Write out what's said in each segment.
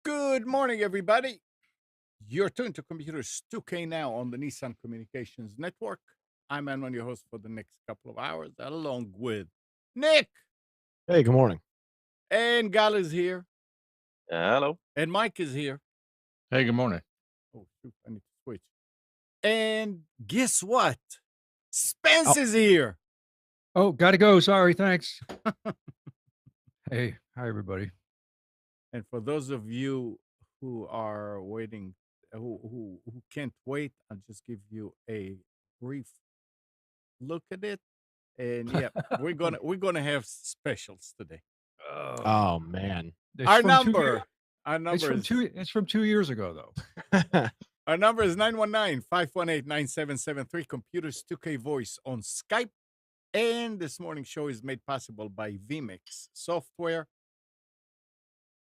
Good morning, everybody. You're tuned to Computers 2K now on the Nissan Communications Network. I'm Anman, your host for the next couple of hours, along with Nick Hey, good morning. and Gal is here, Hello. and Mike is here. Hey, good morning. Oh, shoot, I need to switch. And guess what? Spence is here. Oh, gotta go. Sorry. Thanks. Hey, hi, everybody. And for those of you who are waiting, who can't wait, I'll just give you a brief look at it. And yeah, we're gonna have specials today. Oh man. It's Our from number It's from 2 years ago, though. Our number is 919-518-9773. Computers 2K Voice on Skype. And this morning's show is made possible by vMix software,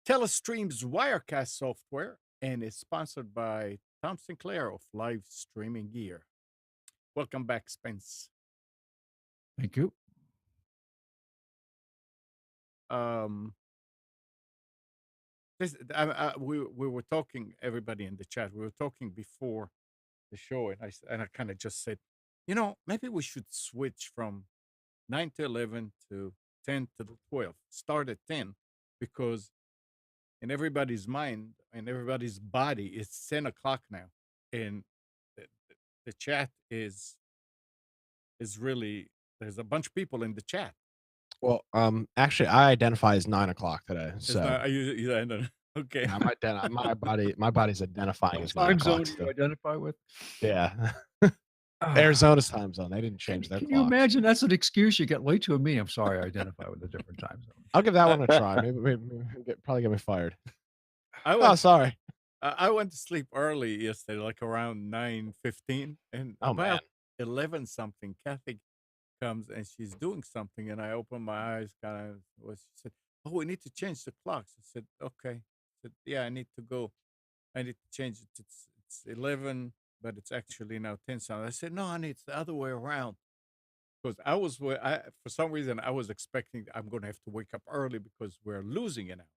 Telestream's Wirecast software, and is sponsored by Tom Sinclair of Live Streaming Gear. Welcome back, Spence. Thank you. We were talking, everybody in the chat, we were talking before the show, and I kind of just said, maybe we should switch from 9 to 11 to 10 to 12. Start at 10, because in everybody's mind and everybody's body, it's 10 o'clock now, and the chat is really, there's a bunch of people in the chat. Well, actually, I identify as 9 o'clock today. It's So not, I don't, okay. yeah, my body's identifying as 9 Time o'clock. zone Still. you identify with? Yeah. Arizona's time zone. They didn't change their Can clocks. you imagine? That's an excuse. You get late to a meeting. I'm sorry, I identify with a different time zone. I'll give that one a try. Maybe probably get me fired. Sorry. I went to sleep early yesterday, like around 9:15, and about 11 something, Kathy comes and she's doing something, and I open my eyes, kind of. She said, "Oh, we need to change the clocks." I said, "Okay." I said, "Yeah, I need to go. I need to change it. It's 11, but it's actually now 10 something." I said, "No, honey, it's the other way around." Because for some reason, I was expecting I'm going to have to wake up early because we're losing an hour.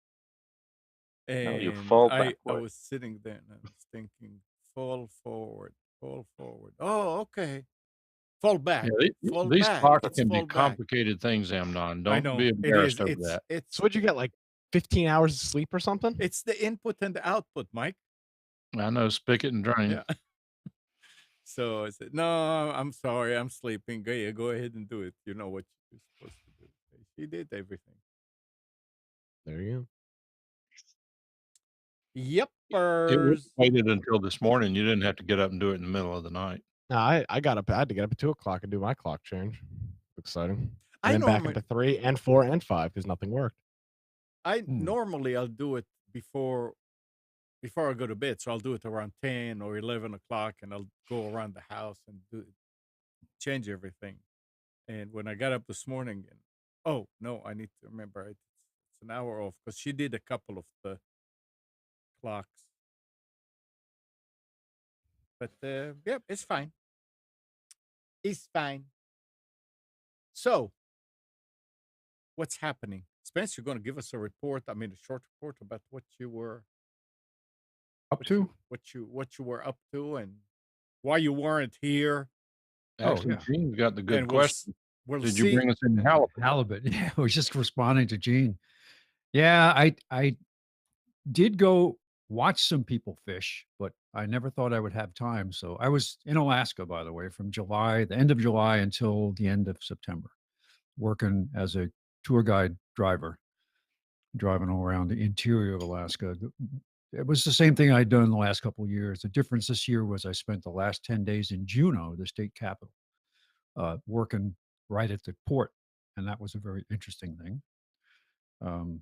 And you fall I backward. was sitting there and I was thinking, fall forward, fall forward. Oh, okay. Fall back. Fall these back. clocks It's can be fall back. complicated things, Amnon. I Don't know. be It embarrassed is. over that. It's So what'd you get, like 15 hours of sleep or something? it's the input and the output, Mike. I know, spigot and drain. Yeah. So I said, "No, I'm sorry, I'm sleeping. Go ahead and do it. You know what you're supposed to do." She did everything. There you go. It Yepers. was waited until this morning. You didn't have to get up and do it in the middle of the night. No, I got up. I had to get up at 2 o'clock and do my clock change. Exciting. I And then back normally- into 3 and 4 and 5 because nothing worked. Normally I'll do it before I go to bed. So I'll do it around 10 or 11 o'clock, and I'll go around the house and change everything. And when I got up this morning, and oh no, I need to remember it's an hour off, because she did a couple of the clocks. But yeah, it's fine. It's fine. So, what's happening? Spence, you're going to give us a report. I mean, a short report about what you were Up to? what you were up to, and why you weren't here. Actually, yeah. Gene's got the good And question. We'll Did see. you bring us in halibut? Halibut. Yeah, I was just responding to Gene. Yeah, I did go watch some people fish, but I never thought I would have time. So I was in Alaska, by the way, from the end of July until the end of September, working as a tour guide driver driving all around the interior of Alaska. It was the same thing I'd done the last couple of years. The difference this year was I spent the last 10 days in Juneau, the state capital, working right at the port, and that was a very interesting thing. Um,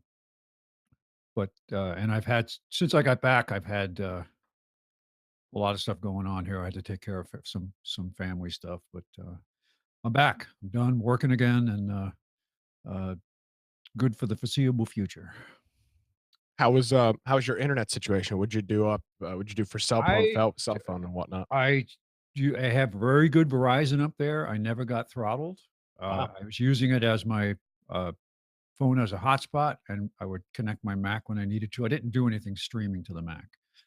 and I've had since I got back, I've had a lot of stuff going on here. I had to take care of some family stuff, but I'm back. I'm done working again, and uh, good for the foreseeable future. How was your internet situation? What'd you do for I cell phone and whatnot? I I have very good Verizon up there. I never got throttled. Wow. I was using it as my uh, phone as a hotspot, and I would connect my Mac when I needed to. I didn't do anything streaming to the Mac,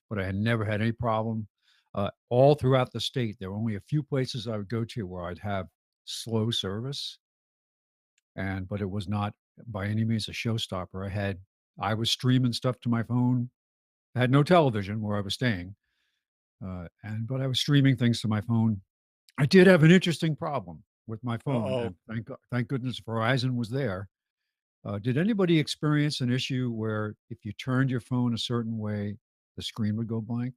but I had never had any problem. All throughout the state, there were only a few places I would go to where I'd have slow service, but it was not by any means a showstopper. I was streaming stuff to my phone. I had no television where I was staying, but I was streaming things to my phone. I did have an interesting problem with my phone, Uh-oh. and thank goodness Verizon was there. Did anybody experience an issue where if you turned your phone a certain way, the screen would go blank?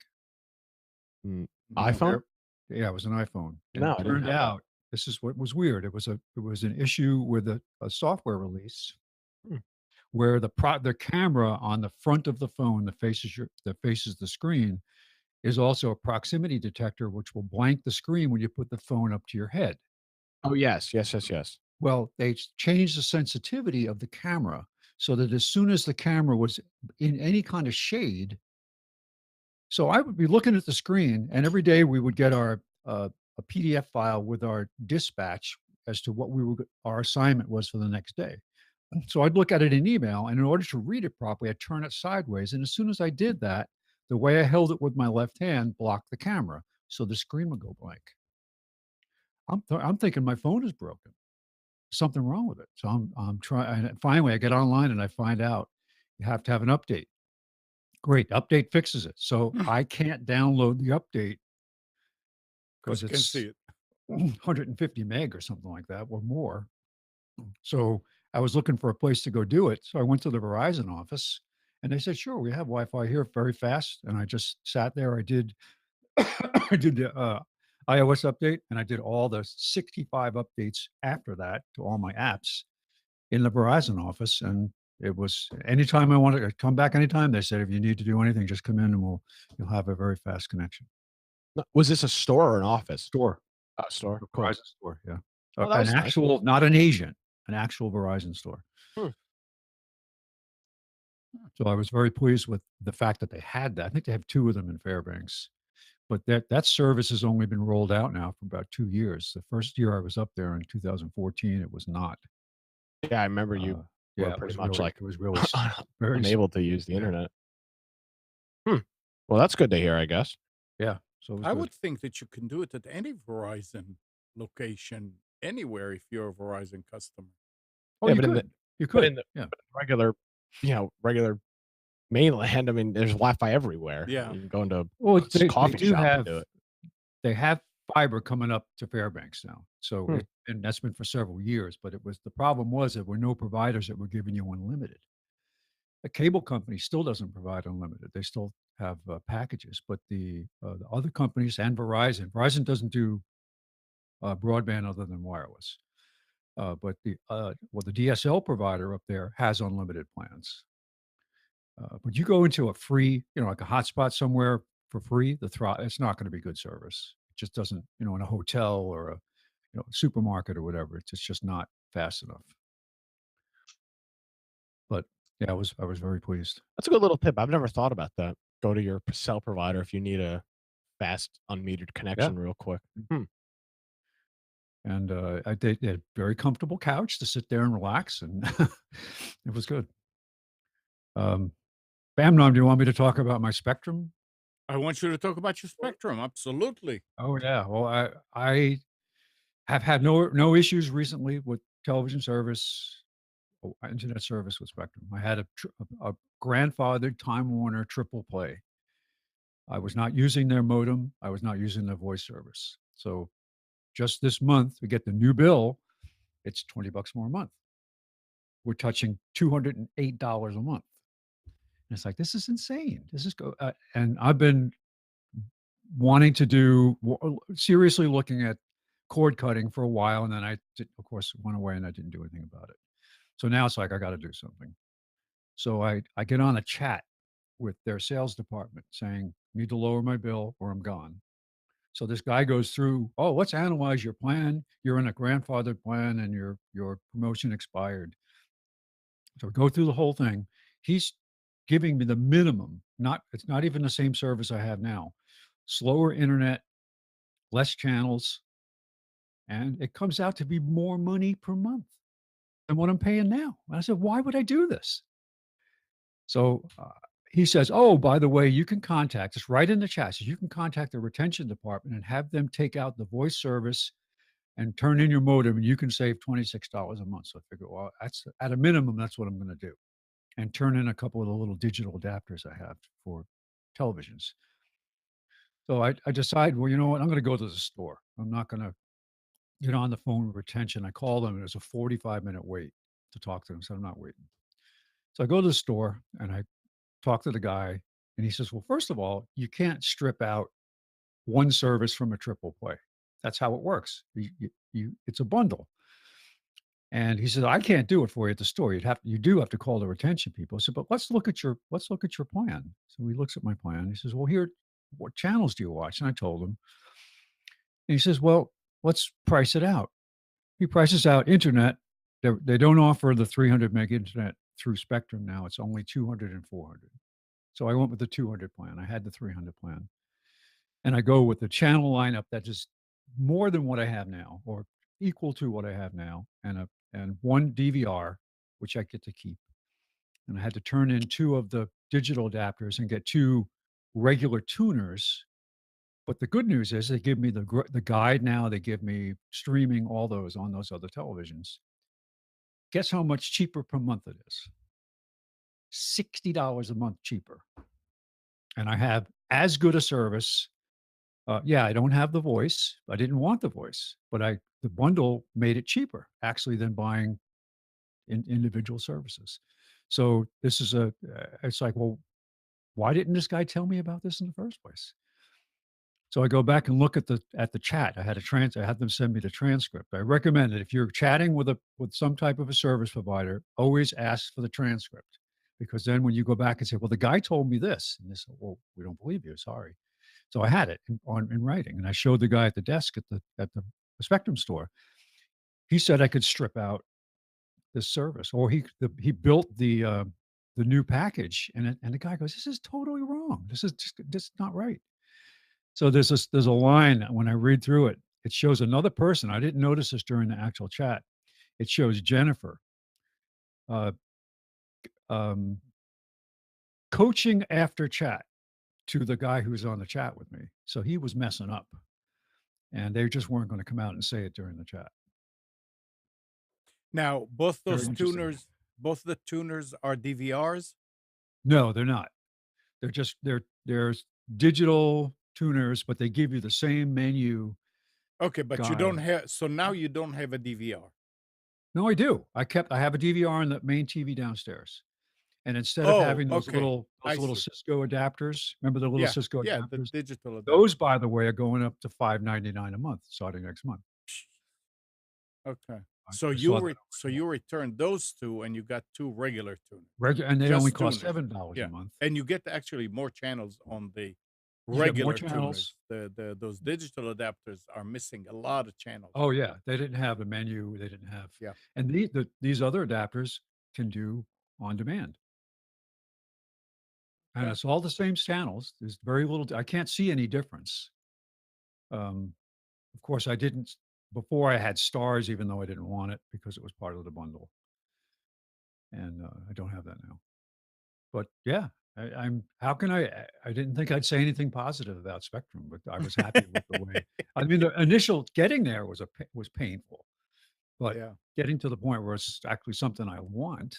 Mm, No. iPhone? Yeah, it was an iPhone, and No, it I didn't turned have that. out this is what was weird. It was an issue with a software release Hmm. where the camera on the front of the phone that faces the screen is also a proximity detector, which will blank the screen when you put the phone up to your head. Oh, yes. Yes, yes, yes. Well, they changed the sensitivity of the camera so that as soon as the camera was in any kind of shade, so I would be looking at the screen, and every day we would get a PDF file with our dispatch as to what our assignment was for the next day. So I'd look at it in email, and in order to read it properly, I'd turn it sideways. And as soon as I did that, the way I held it with my left hand blocked the camera, so the screen would go blank. I'm thinking my phone is broken, something wrong with it. So I'm trying. And finally, I get online and I find out you have to have an update. Great, update fixes it. So I can't download the update Because because you can it's see it. 150 meg or something like that or more. So I was looking for a place to go do it. So I went to the Verizon office and they said, sure, we have Wi-Fi here very fast. And I just sat there. I did I did the iOS update and I did all the 65 updates after that to all my apps in the Verizon office. And it was anytime I wanted to come back anytime, they said, if you need to do anything, just come in and you'll have a very fast connection. No, was this a store or an office? Store. A store, A cool. Verizon store, yeah. Oh, that An was nice. actual not an agent, an actual Verizon store. Hmm. So I was very pleased with the fact that they had that. I think they have 2 of them in Fairbanks, but that service has only been rolled out now for about 2 years. The first year I was up there in 2014, it was not. Yeah, I remember you were Yeah, pretty much like it was really very unable to use the yeah, internet. Hmm. Well, that's good to hear, I guess. yeah, so it was I good. would think that you can do it at any Verizon location, anywhere if you're a Verizon customer. Oh, Yeah, you could. You but could. in the Yeah. regular, regular mainland, I mean, there's Wi-Fi everywhere. Yeah. You can go into Well, a they coffee do shop and do it. they have fiber coming up to Fairbanks now. So Hmm. and that's been for several years, but the problem was there were no providers that were giving you unlimited. The cable company still doesn't provide unlimited. They still have packages, but the other companies and Verizon doesn't do broadband other than wireless. But the DSL provider up there has unlimited plans. But you go into a free, like a hotspot somewhere for free, it's not going to be good service. It just doesn't, in a hotel or a supermarket or whatever. It's just not fast enough. But yeah, I was very pleased. That's a good little tip. I've never thought about that. Go to your cell provider if you need a fast unmetered Yeah. connection real quick. Hmm. And they had a very comfortable couch to sit there and relax, and it was good. Bamnom, do you want me to talk about my Spectrum? I want you to talk about your Spectrum. Absolutely. Oh yeah. Well, I have had no issues recently with television service, or internet service with Spectrum. I had a grandfathered Time Warner triple play. I was not using their modem. I was not using their voice service. So just this month, we get the new bill. It's $20 more a month. we're touching $208 a month. And it's like, this is insane. This is and I've been wanting to do seriously looking at cord cutting for a while, and then of course, went away and I didn't do anything about it. So now it's like I got to do something. So I get on a chat with their sales department saying, need to lower my bill or I'm gone. So this guy goes through, oh, let's analyze your plan. You're in a grandfathered plan and your promotion expired. So go through the whole thing. He's giving me the minimum. It's not even the same service I have now. Slower internet, less channels, and it comes out to be more money per month than what I'm paying now. And I said, why would I do this? So he says, oh, by the way, you can contact us right in the chat. Says you can contact the retention department and have them take out the voice service and turn in your modem, and you can save $26 a month. So I figure, well, that's at a minimum, that's what I'm going to do, and turn in a couple of the little digital adapters I have for televisions. So I decide, well, you know what? I'm going to go to the store. I'm not going to get on the phone with retention. I call them, and it's a 45-minute wait to talk to them. So I'm not waiting. So I go to the store and I talk to the guy, and he says, well, first of all, you can't strip out one service from a triple play. That's how it works. It's a bundle. And he said, I can't do it for you at the store. You do have to call the retention people. I said, but let's look at your plan. So he looks at my plan. He says, well, here, what channels do you watch? And I told him. And he says, well, let's price it out. He prices out internet. They don't offer the 300 meg internet through Spectrum now. It's only 200 and 400. So I went with the 200 plan. I had the 300 plan. And I go with the channel lineup that is more than what I have now, or equal to what I have now, and one DVR, which I get to keep. And I had to turn in 2 of the digital adapters and get 2 regular tuners. But the good news is they give me the guide now. They give me streaming, all those on those other televisions. Guess how much cheaper per month it is? $60 a month cheaper. And I have as good a service. Yeah, I don't have the voice. I didn't want the voice, but the bundle made it cheaper actually than buying individual services. So this is it's like, well, why didn't this guy tell me about this in the first place? So I go back and look at the chat. I had them send me the transcript. I recommend that if you're chatting with some type of a service provider, always ask for the transcript, because then when you go back and say, well, the guy told me this, and they say, well, we don't believe you. Sorry. So I had it in writing, and I showed the guy at the desk at the Spectrum store. He said I could strip out this service, or he built the new package, and the guy goes, "This is totally wrong. This is not right." So there's a line when I read through it. It shows another person. I didn't notice this during the actual chat. It shows Jennifer uh, um, coaching after chat to the guy who was on the chat with me. So he was messing up, and they just weren't going to come out and say it during the chat. Now, both Very those interesting. tuners, both the tuners are DVRs? No, they're not. They're digital tuners, but they give you the same menu Okay, but you don't guide. have, so now you don't have a DVR. No, I do. I have a DVR on the main TV downstairs, and instead of Oh, having okay. I those little see. Cisco adapters, remember the little Yeah, Cisco yeah, the adapters? digital adapter. Those, by the way, are going up to $5.99 a month starting next month. Okay. I So I saw that. you returned those 2 and you got 2 regular tuners. And they only Just cost tuners. $7 a Yeah. month. And you get actually more channels on the You get more regular channels. tuners. Those digital adapters are missing a lot of channels. Oh, yeah. They didn't have a menu. They didn't have. Yeah. And these other adapters can do on demand. And Okay. it's all the same channels. There's very little. I can't see any difference. Of course, I didn't before. I had stars, even though I didn't want it because it was part of the bundle, and I don't have that now. But yeah, I'm. How can I didn't think I'd say anything positive about Spectrum, but I was happy with the way. I mean, the initial getting there was painful, but Yeah. getting to the point where it's actually something I want.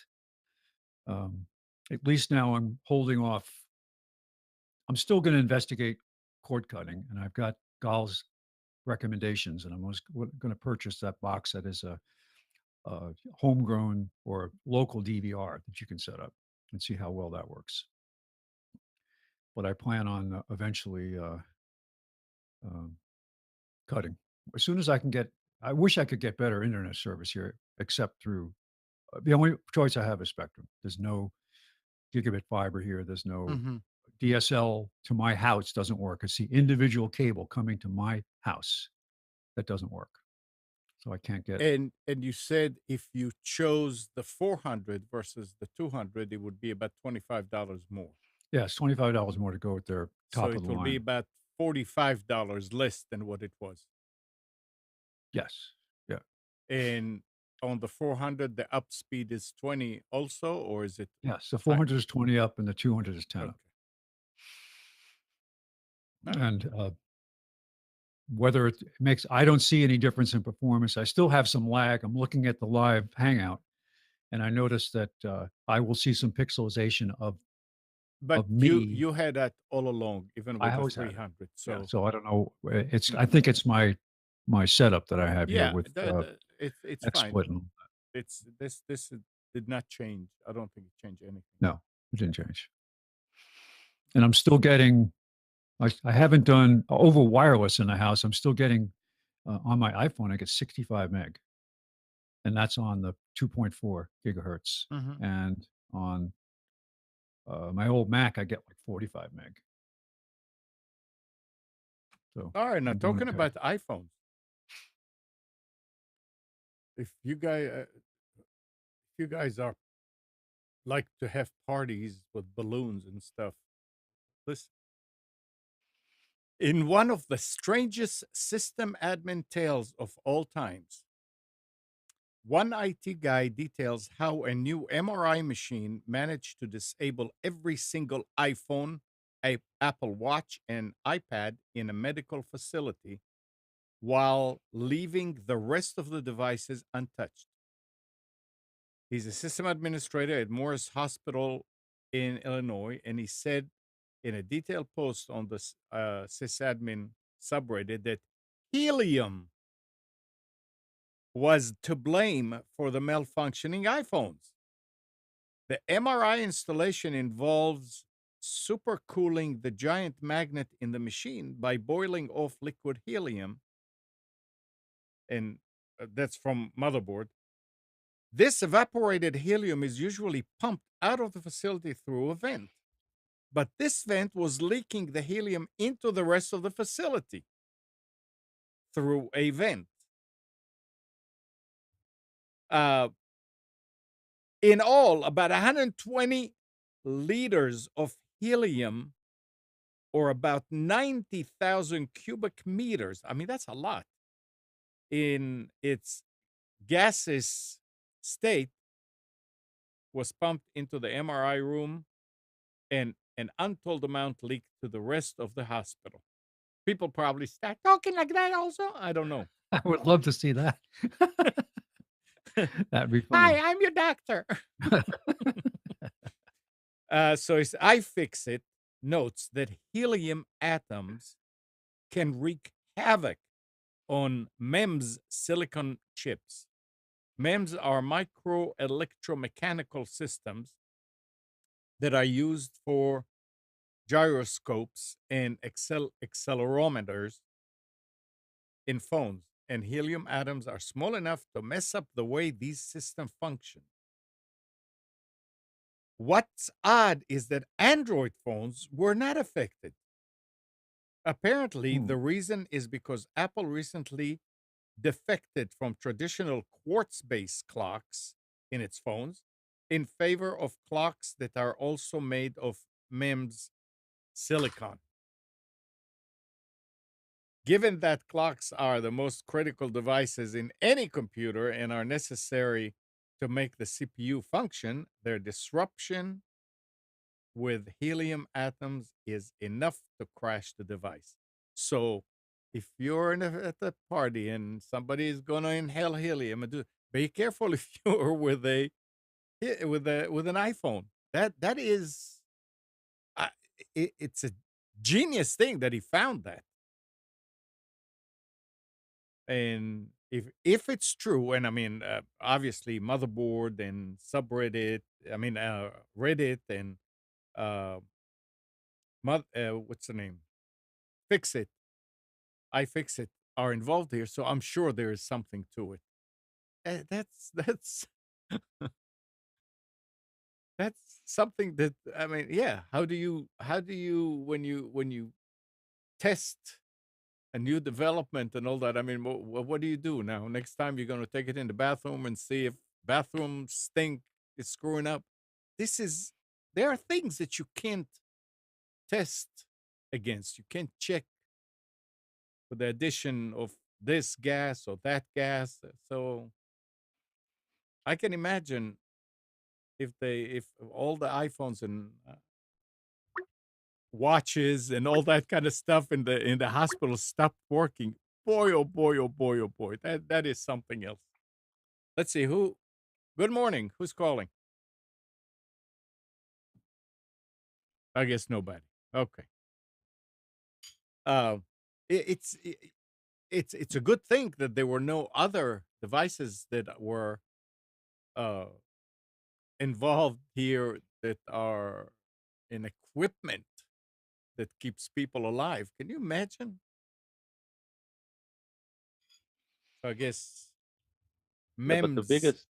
Um, at least now I'm holding off. I'm still going to investigate cord cutting, and I've got Gal's recommendations, and I'm going to purchase that box that is homegrown or local DVR that you can set up and see how well that works. But I plan on eventually um, cutting as soon as I can get. I wish I could get better internet service here, except through the only choice I have is Spectrum. There's no gigabit fiber here. There's no Mhm. DSL to my house doesn't work. It's the individual cable coming to my house that doesn't work. So I can't get. And you said if you chose the 400 versus the 200, it would be about $25 more. Yeah, it's $25 more to go with their So top of it the will be line. about $45 less than what it was. Yes. Yeah. And on the 400, the up speed is 20 also, or is it Yes. The high? 400 is 20 up and the 200 is 10 Okay. up. All right. And whether it makes, I don't see any difference in performance. I still have some lag. I'm looking at the live hangout and I noticed that I will see some pixelization But of you me. you had that all along, even I with the always had it. 300. Yeah. So So I don't know. It's, no, I think it's my setup that I have here yeah, with it's fine. XSplit. And It's this did not change. I don't think it changed anything. no, it didn't change. And I'm still getting, I haven't done over wireless in the house. I'm still getting on my iPhone, I get 65 meg, and that's on the 2.4 gigahertz. Mhm. And on my old Mac, I get like 45 meg. So All right, now I'm doing talking okay. about iPhones, if you guys are like to have parties with balloons and stuff, listen. In one of the strangest system admin tales of all times, one IT guy details how a new MRI machine managed to disable every single iPhone, Apple Watch, and iPad in a medical facility while leaving the rest of the devices untouched. He's a system administrator at Morris Hospital in Illinois, and he said in a detailed post on the sysadmin subreddit that Helium was to blame for the malfunctioning iPhones. The MRI installation involves supercooling the giant magnet in the machine by boiling off liquid helium, and that's from motherboard. This evaporated helium is usually pumped out of the facility through a vent, but this vent was leaking the helium into the rest of the facility through a vent. Uh, in all, about 120 liters of helium, or about 90,000 cubic meters. I mean, that's a lot. In its gaseous state, was pumped into the MRI room, and an untold amount leaked to the rest of the hospital. People probably start talking like that also. I don't know. I would love to see that. That'd be Hi, funny. I'm your doctor. So it's iFixit notes that helium atoms can wreak havoc on MEMS silicon chips. MEMS are micro electromechanical systems that are used for gyroscopes and accelerometers in phones. And helium atoms are small enough to mess up the way these systems function. What's odd is that Android phones were not affected. Apparently, Hmm. the reason is because Apple recently defected from traditional quartz based clocks in its phones in favor of clocks that are also made of MEMS silicon. Given that clocks are the most critical devices in any computer and are necessary to make the CPU function, their disruption with helium atoms is enough to crash the device. So, if you're at a party and somebody is going to inhale helium, be careful if you're with with an iPhone. That is, uh, it's a genius thing that he found that. And if it's true, and I mean, obviously, motherboard and subreddit, I mean, Reddit and uh, what's the name? Fix it, iFixit are involved here, so I'm sure there is something to it. That's that's something that I mean, yeah. How do you when you test a new development and all that? I mean, what do you do now? Next time you're going to take it in the bathroom and see if bathroom stink is screwing up. This is There are things that you can't test against. You can't check for the addition of this gas or that gas. So I can imagine if all the iPhones and watches and all that kind of stuff in the hospital stopped working. Boy, oh boy, oh boy, oh boy. That is something else. Let's see who. Good morning. Who's calling? I guess nobody. Okay. Um, it's a good thing that there were no other devices that were uh involved here that are in equipment that keeps people alive. Can you imagine? So I guess Yeah, but the MEMS. biggest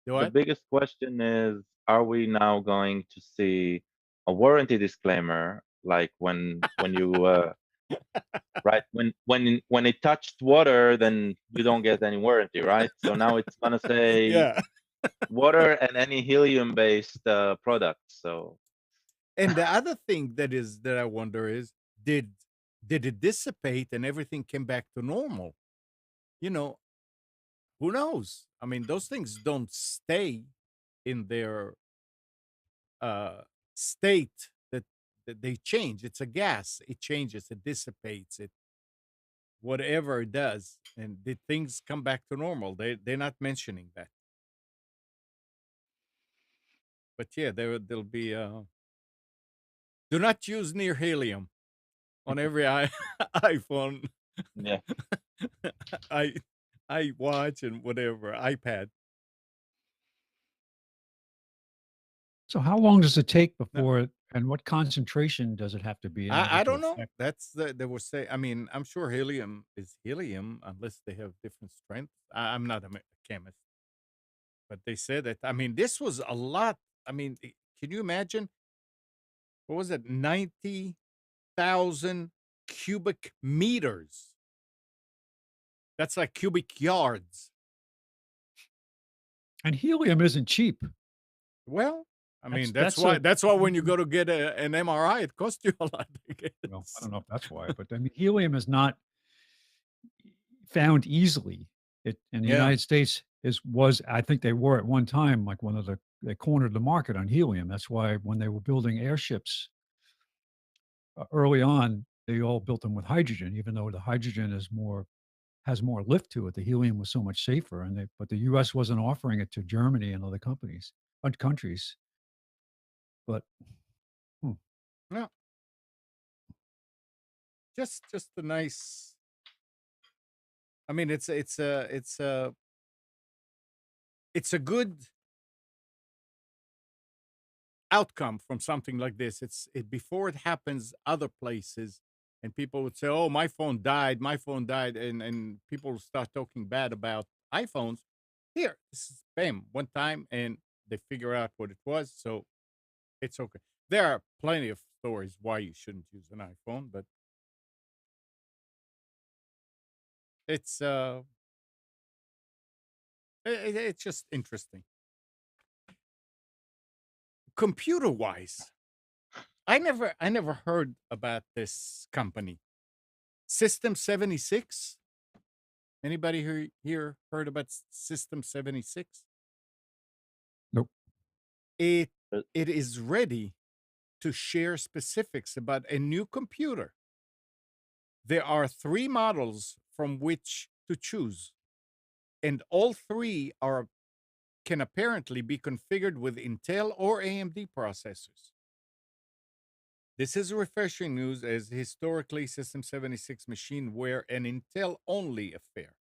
the What? biggest question is, are we now going to see a warranty disclaimer like when you right when it touched water, then you don't get any warranty, right? So now it's gonna say Yeah. water and any helium based products. So And the other thing that I wonder is, did did it dissipate and everything came back to normal? You know, who knows? I mean, those things don't stay in their uh state that they change. It's a gas. It changes, it dissipates, it whatever it does. And did things come back to normal? They're not mentioning that. But yeah, there'll be do not use near helium on every iPhone, yeah. I iWatch and whatever, iPad. So how long does it take No, before and what concentration does it have to be in order I to don't know. affect? That's they were say. I mean, I'm sure helium is helium unless they have different strengths. I'm not a chemist, but they said that. I mean, this was a lot. I mean, can you imagine? What was it? 90,000 cubic meters. That's like cubic yards. And helium isn't cheap. Well, I mean, That's a that's why when you go to get an MRI, it costs you a lot. I well, I guess. don't know if that's why, but I mean, helium is not found easily. It in the Yeah. United States is was I think they were at one time like one of they cornered the market on helium. That's why when they were building airships early on, they all built them with hydrogen, even though the hydrogen is more has more lift to it. The helium was so much safer, and but the U.S. wasn't offering it to Germany and other countries. But hmm, No, just a nice. I mean, it's a good outcome from something like this. Before it happens other places, and people would say, "Oh, my phone died," and people start talking bad about iPhones. Here, this is bam, one time, and they figure out what it was, so it's okay. There are plenty of stories why you shouldn't use an iPhone, but it's it's just interesting. Computer wise, I never heard about this company. System 76. Anybody here heard about System 76? nope. It Uh, it is ready to share specifics about a new computer. There are 3 models from which to choose, and all 3 are can apparently be configured with Intel or AMD processors. This is refreshing news as historically System 76 machine were an Intel only affair.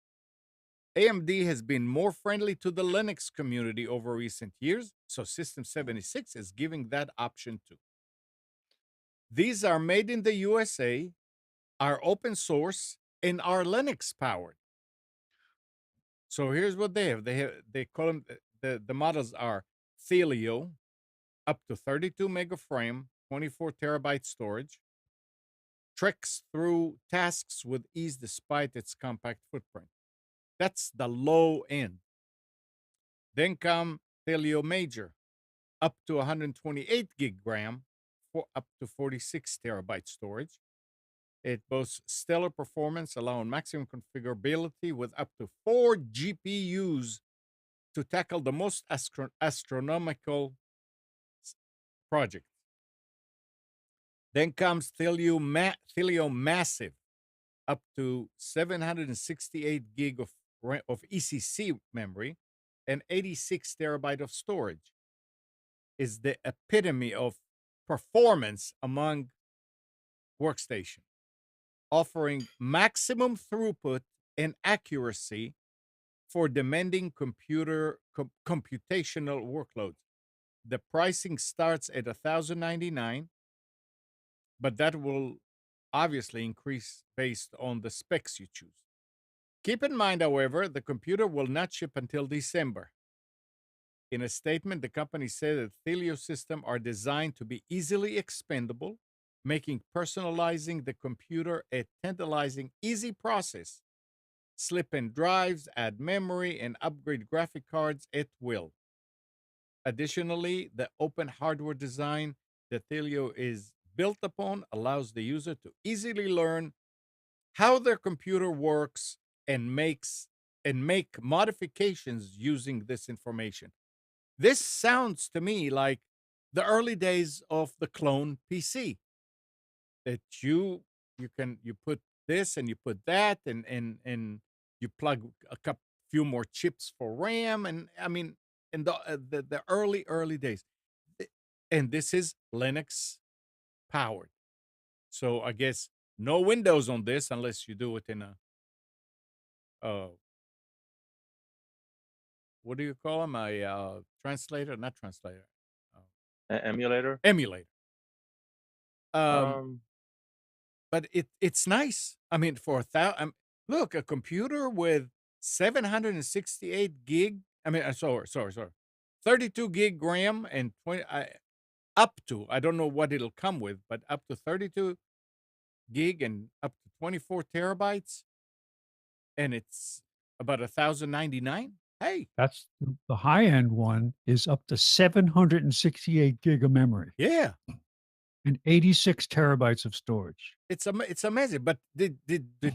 AMD has been more friendly to the Linux community over recent years, so System76 is giving that option too. These are made in the USA, are open source, and are Linux powered. So here's what they have. They call them the models are Thelio, up to 32 mega frame, 24 terabyte storage, treks through tasks with ease despite its compact footprint. That's the low end. Then come Thelio Major, up to 128 gig RAM, for up to 46 terabyte storage. It boasts stellar performance, allowing maximum configurability with up to 4 GPUs to tackle the most astronomical projects. Then comes Thelio Massive, up to 768 gig of ECC memory and 86 terabyte of storage. Is the epitome of performance among workstation, offering maximum throughput and accuracy for demanding computational workloads. The pricing starts at $1,099, but that will obviously increase based on the specs you choose. Keep in mind, however, the computer will not ship until December. In a statement, the company said that Thelio systems are designed to be easily expendable, making personalizing the computer a tantalizing, easy process. Slip in drives, add memory, and upgrade graphic cards at will. Additionally, the open hardware design that Thelio is built upon allows the user to easily learn how their computer works and make modifications using this information. This sounds to me like the early days of the clone PC, that you put this and you put that and you plug a few more chips for RAM, and I mean in the early days. And this is Linux powered. So I guess no Windows on this unless you do it in a uh what do you call them? A translator, not translator, Emulator. emulator. Um, Um, but it's nice. I mean, for look, a computer with 768 gig. I mean, sorry, 32 gig RAM and 20. Up to, I don't know what it'll come with, but up to 32 gig and up to 24 terabytes, and it's about 1,099. Hey, That's the high end one is up to 768 gig of memory yeah, and 86 terabytes of storage. it's amazing. But did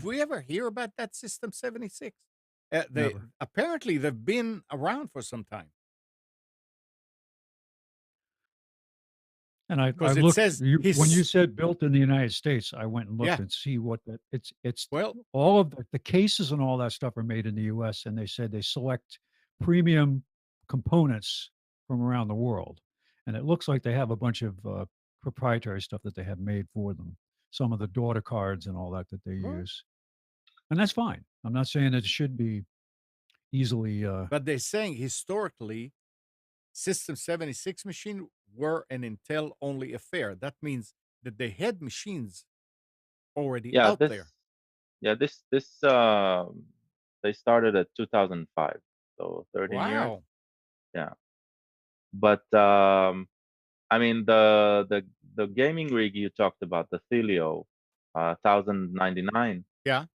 we ever hear about that System76? They Never. apparently they've been around for some time. And I Because it looked says when you his said built in the United States, I went and looked yeah. and see what that it's Well, all of the cases and all that stuff are made in the US, and they said they select premium components from around the world. And it looks like they have a bunch of proprietary stuff that they have made for them. Some of the daughter cards and all that they well, use. And that's fine. I'm not saying it should be easily but they're saying historically, System 76 machine were an Intel only affair. That means that they had machines already yeah, out this there. yeah this they started at 2005, so 13 years. Wow. Yeah, but I mean the gaming rig you talked about, the Thelio, 1099. Yeah.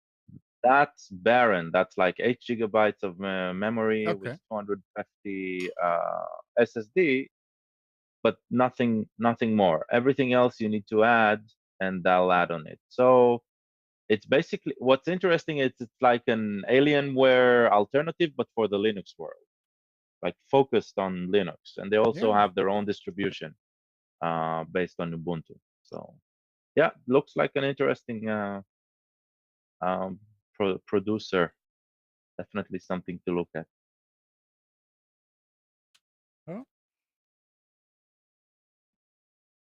That's barren. That's like 8 gigabytes of memory with Okay. 250 SSD, but nothing more. Everything else you need to add, and they'll add on it. So it's basically, what's interesting is it's like an Alienware alternative, but for the Linux world, like focused on Linux, and they also Yeah. have their own distribution based on Ubuntu. So yeah, looks like an interesting um, producer. Definitely something to look at. Oh,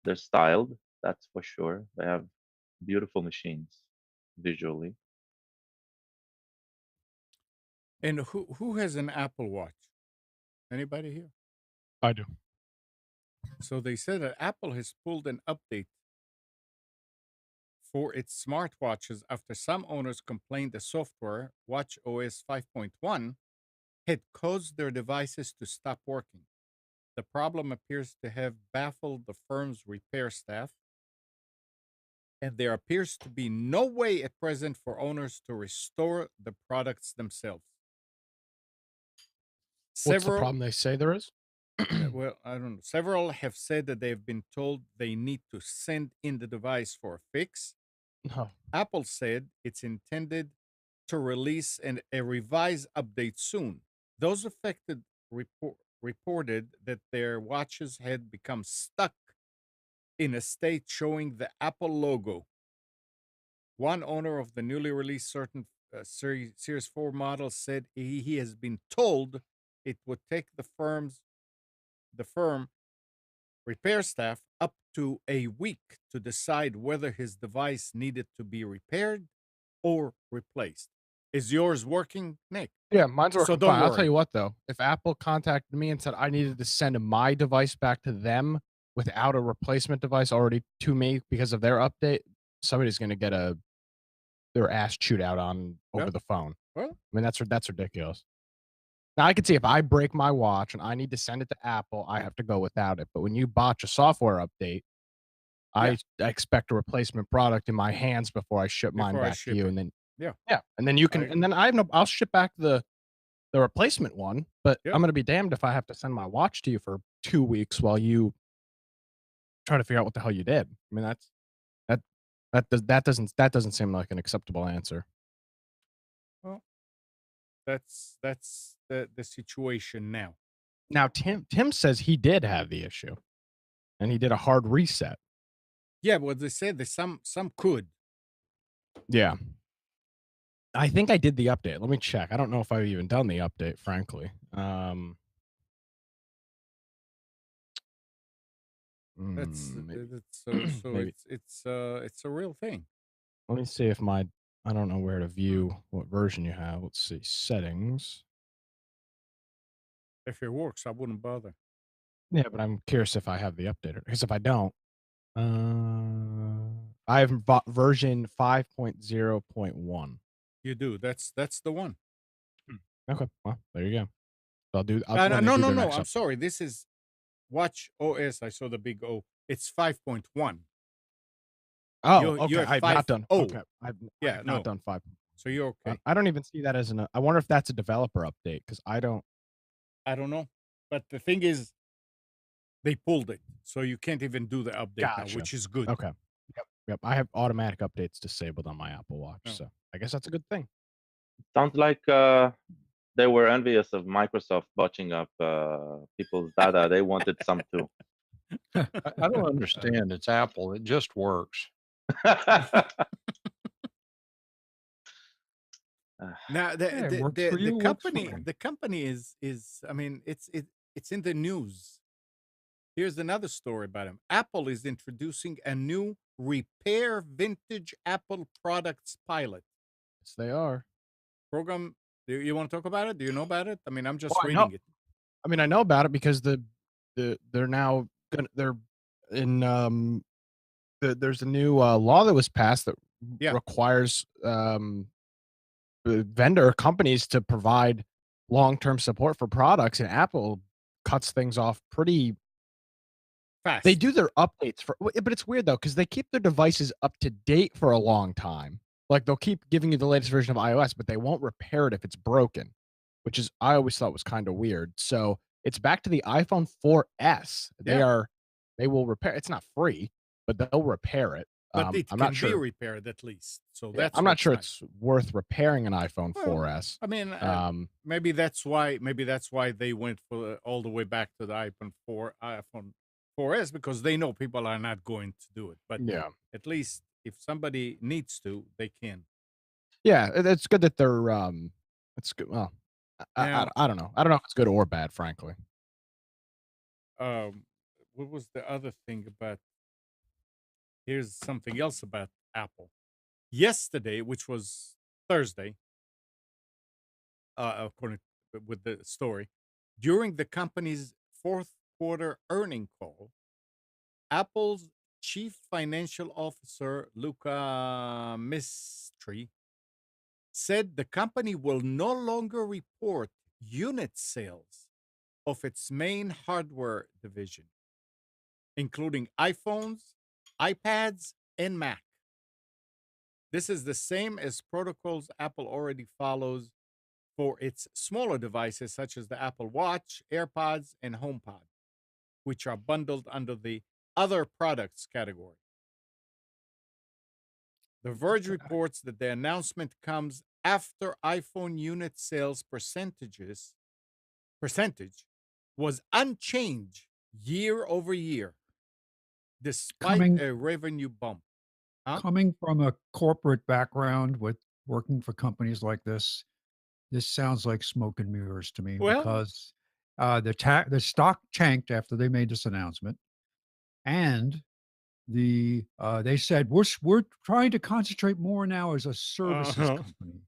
They're styled, that's for sure. They have beautiful machines visually. And who has an Apple Watch? Anybody here? I do. So they said that Apple has pulled an update for its smartwatches after some owners complained the software, Watch OS 5.1, had caused their devices to stop working. The problem appears to have baffled the firm's repair staff, and there appears to be no way at present for owners to restore the products themselves. What's the Several, problem they say there is? well, I don't know. Several have said that they've been told they need to send in the device for a fix. No. Apple said it's intended to release a revised update soon. Those affected reported that their watches had become stuck in a state showing the Apple logo. One owner of the newly released certain Series 4 model said he has been told it would take the firm repair staff up to a week to decide whether his device needed to be repaired or replaced. Is yours working, Nick? Yeah, mine's working don't fine. I'll tell worry. you what, though. If Apple contacted me and said I needed to send my device back to them without a replacement device already to me because of their update, somebody's going to get their ass chewed out on over Yep. the phone. Well, I mean, that's ridiculous. Now, I can see if I break my watch and I need to send it to Apple, I have to go without it. But when you botch a software update, Yeah. I expect a replacement product in my hands before I ship mine Before I back to ship you, it. and then Yeah. and then you can, I and then I'll ship back the replacement one. But Yep. I'm gonna be damned if I have to send my watch to you for 2 weeks while you try to figure out what the hell you did. I mean, that that doesn't seem like an acceptable answer. well, that's the situation now. Now, Tim says he did have the issue, and he did a hard reset. Yeah, but they said that some could. Yeah. I think I did the update. Let me check. I don't know if I've even done the update, frankly. That's Maybe, so maybe. it's a real thing. Let me see if I don't know where to view what version you have. Let's see. Settings. If it works, I wouldn't bother. Yeah, but I'm curious if I have the updated. Because if I don't, I have version 5.0.1. You do. That's the one. Okay. Well, there you go. I'll when they No, do no, their no. next I'm update. sorry. This is Watch OS. I saw the big O. It's 5.1. Oh, You okay. have I have not done. 5.0. Okay. I Yeah, have not no. done 5. So you're okay. I don't even see that as I wonder if that's a developer update because I don't. I don't know. But the thing is, they pulled it. So you can't even do the update now, Gotcha. which is good. Okay. Yep. I have automatic updates disabled on my Apple Watch, Oh. so I guess that's a good thing. Sounds like they were envious of Microsoft botching up people's data. They wanted some too. I don't understand. It's Apple. It just works. Now Yeah, it works for you, works for me. the company is I mean it's in the news. Here's another story about him. Apple is introducing a new repair vintage Apple products pilot Yes, they are. program. Do you want to talk about it? Do you know about it? I mean, I'm just Well, I know. reading it. I mean, I know about it because they're now they're in there's a new law that was passed that Yeah. requires vendor companies to provide long-term support for products, and Apple cuts things off pretty. Fast. They do their updates but it's weird though because they keep their devices up to date for a long time. Like they'll keep giving you the latest version of iOS, but they won't repair it if it's broken, which is I always thought was kind of weird. So it's back to the iPhone 4S. Yeah. They will repair. It's not free, but they'll repair it. But it I'm can not be sure. repaired at least. So Yeah, that's I'm not what's sure nice. it's worth repairing an iPhone Well, 4S. I mean, maybe that's why they went for all the way back to the iPhone 4S because they know people are not going to do it. But Yeah, at least if somebody needs to, they can. yeah, it's good that they're it's good. Well, Now, I don't know. I don't know if it's good or bad, frankly. what was the other thing about? Here's something else about Apple. Yesterday, which was Thursday, according with the story, during the company's fourth quarter earning call, Apple's chief financial officer, Luca Mistry, said the company will no longer report unit sales of its main hardware division, including iPhones, iPads, and Mac. This is the same as protocols Apple already follows for its smaller devices, such as the Apple Watch, AirPods, and HomePod, which are bundled under the other products category. The Verge reports that the announcement comes after iPhone unit sales percentage was unchanged year over year, despite Coming a revenue bump. Huh? coming from a corporate background with working for companies like this sounds like smoke and mirrors to me Well, because the stock tanked after they made this announcement, and they said we're trying to concentrate more now as a services uh-huh. company.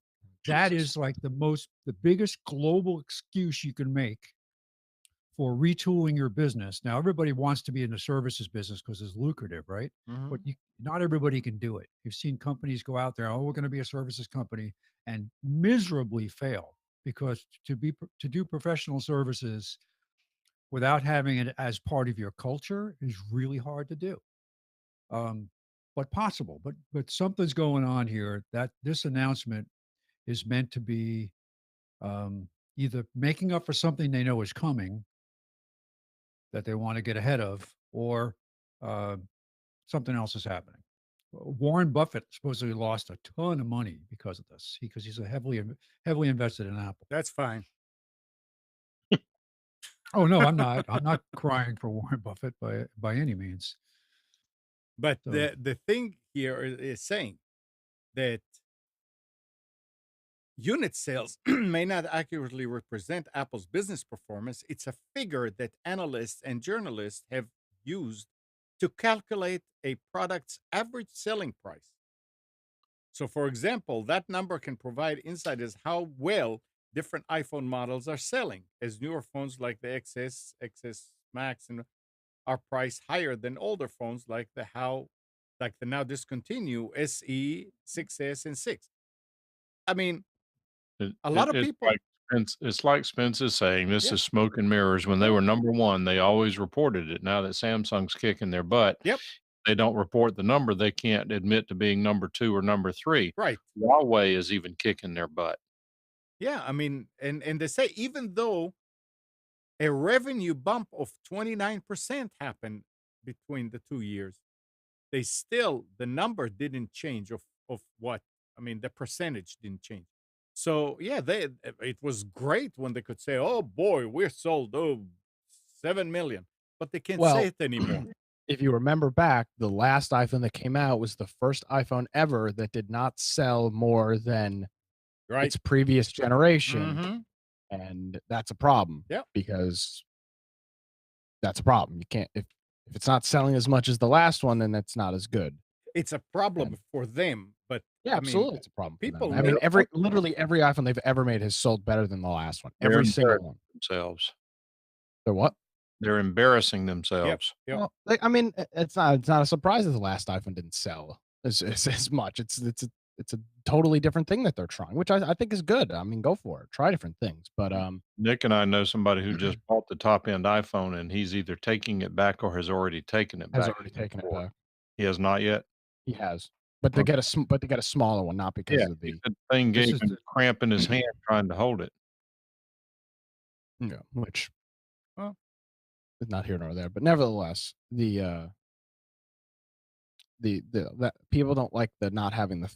That Jesus. is like the biggest global excuse you can make for retooling your business. Now, everybody wants to be in the services business because it's lucrative, right? But Mhm. not everybody can do it. You've seen companies go out there, oh, we're going to be a services company, and miserably fail because to do professional services without having it as part of your culture is really hard to do. Um, but possible. But something's going on here that this announcement is meant to be either making up for something they know is coming that they want to get ahead of, or uh, something else is happening. Warren Buffett supposedly lost a ton of money because of this, because he's a heavily invested in Apple. That's fine. Oh no, I'm not. I'm not crying for Warren Buffett by any means. But So the thing here is saying that unit sales may not accurately represent Apple's business performance. It's a figure that analysts and journalists have used to calculate a product's average selling price. So, for example, that number can provide insight as how well different iPhone models are selling, as newer phones like the XS Max, and are priced higher than older phones like the now discontinued SE, 6S, and 6. I mean, a lot of It's people, like it's like Spence is saying, this yeah, is smoke and mirrors. When they yeah, were number 1, they always reported it. Now that Samsung's kicking their butt, yep, they don't report the number, they can't admit to being number 2 or number 3. right. Huawei is even kicking their butt. Yeah, I mean, and they say even though a revenue bump of 29% happened between the 2 years, they still the number didn't change of what I mean the percentage didn't change. So yeah, it was great when they could say, "Oh boy, we're sold 7 million," but they can't say Well, it anymore, if you remember back, the last iPhone that came out was the first iPhone ever that did not sell more than right? its previous generation, Mm-hmm. and that's a problem Yeah, because that's a problem. You can't if it's not selling as much as the last one, then that's not as good. it's a problem And for them, but yeah, I mean, absolutely, it's a problem for them. people I mean, make They're literally every iPhone they've ever made has sold better than the last one. they're Every single embarrassing one. themselves. So what? They're embarrassing yep, themselves. yep. Well, I mean, it's not a surprise that the last iPhone didn't sell as much. It's a totally different thing that they're trying, which I think is good. I mean, go for it. Try different things. But Nick and I know somebody who just bought the top end iPhone, and he's either taking it back or has already taken it has back already to taken it support. back. He has not yet? He has. But they Okay. get a smaller one, not Yeah, because of he the said the thing this gave is him a cramp in his hand trying to hold it. which Well, is not here nor there. But nevertheless, the that people don't like the not having the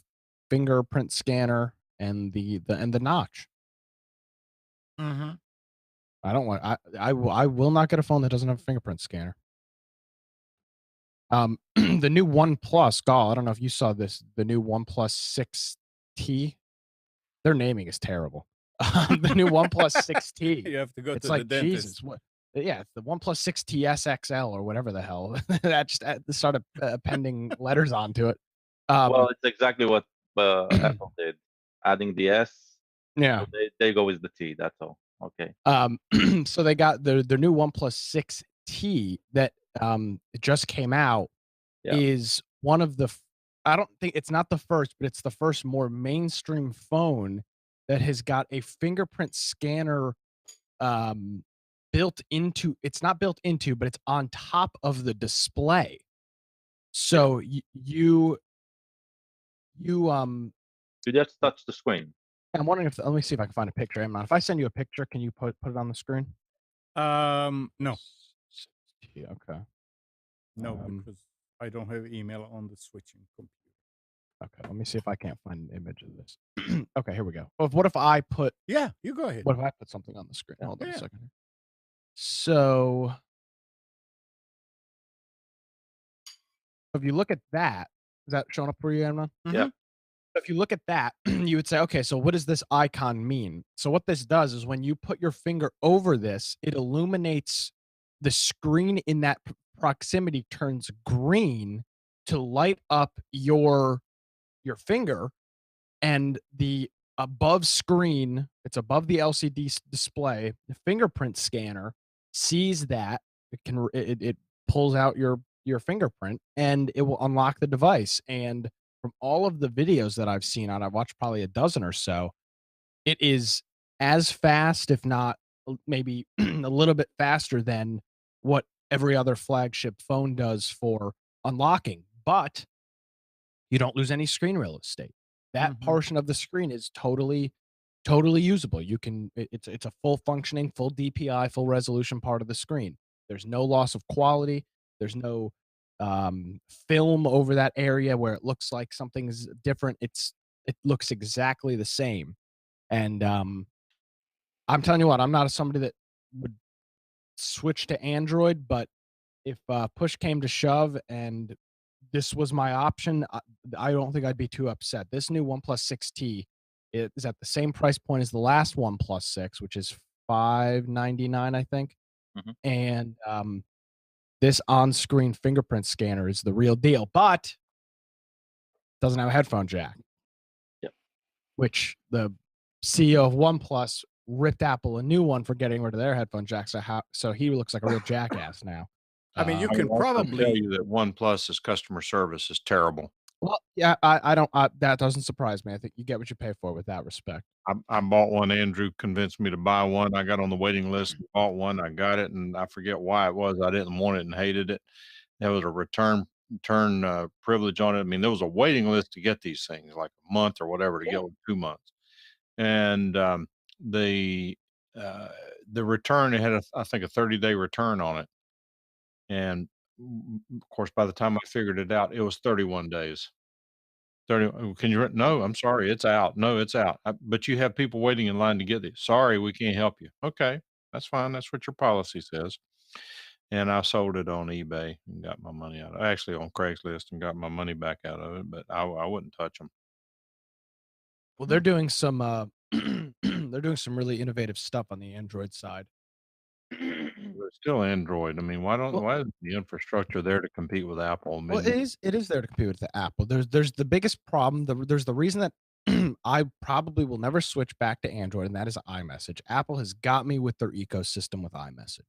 fingerprint scanner and the notch. mm-hmm. I don't want I will not get a phone that doesn't have a fingerprint scanner. The new OnePlus, I don't know if you saw this, the new OnePlus 6T, their naming is terrible. The new OnePlus 6T, You have to go it's to the like, dentist. Jesus, what yeah, it's the OnePlus 6T SXL or whatever the hell. That just started appending letters onto it. Well, Um, it's exactly what Apple did, adding the S Yeah. So they go with the T. That's all. Okay. So they got their new OnePlus 6T that it just came out Yeah. is one of the I don't think it's not the first, but it's the first more mainstream phone that has got a fingerprint scanner built into it's not built into, but it's on top of the display. So you You just touch the screen. I'm wondering if let me see if I can find a picture. Hang on. If I send you a picture, can you put it on the screen? No, Okay. no, because I don't have email on the switching computer. Okay, let me see if I can't find an image of this. Okay, here we go. What if I put Yeah, you go ahead. what if I put something on the screen? Yeah. Hold on a Yeah. second here. So if you look at that, is that showing up for you, Amnon? Yeah. If you look at that, you would say, okay, so what does this icon mean? So what this does is when you put your finger over this, it illuminates the screen in that proximity turns green to light up your finger, and the above screen, it's above the LCD display, the fingerprint scanner sees that it pulls out your fingerprint and it will unlock the device. And from all of the videos that I've seen on, I've watched probably a dozen or so, it is as fast, if not maybe a little bit faster than what every other flagship phone does for unlocking. But you don't lose any screen real estate. That portion of the screen is totally usable. You can it's a full functioning, full DPI, full resolution part of the screen. There's no loss of quality. There's no film over that area where it looks like something's different. It looks exactly the same. And I'm telling you what, I'm not somebody that would switch to Android, but if push came to shove and this was my option, I don't think I'd be too upset. This new OnePlus 6T is at the same price point as the last OnePlus 6, which is $599, I think. Mhm. And this on-screen fingerprint scanner is the real deal, but doesn't have a headphone jack. Yep. Which the CEO of OnePlus ripped Apple a new one for getting rid of their headphone jack. So he looks like a real jackass now. I mean, you I can will also tell probably you that OnePlus's customer service is terrible. Well, yeah, I don't that doesn't surprise me. I think you get what you pay for with that respect. I bought one. Andrew convinced me to buy one. I got on the waiting list, bought one. I got it, and I forget why it was. I didn't want it and hated it. There was a return privilege on it. I mean, there was a waiting list to get these things, like a month or whatever, to get one 2 months. And the the return, it had I think a 30-day return on it. And of course, by the time I figured it out, it was 31 days. 30, can you no, I'm sorry, it's out. No, it's out. But you have people waiting in line to get these. Sorry, we can't help you. Okay, that's fine. That's what your policy says. And I sold it on eBay and got my money out. Actually, on Craigslist and got my money back out of it. But I wouldn't touch them. Well, they're doing some they're doing some really innovative stuff on the Android side. It's still Android. I mean, Well, why isn't the infrastructure there to compete with Apple? I well, mean, it is there to compete with the Apple. There's the biggest problem. There's the reason that I probably will never switch back to Android, and that is iMessage. Apple has got me with their ecosystem with iMessage.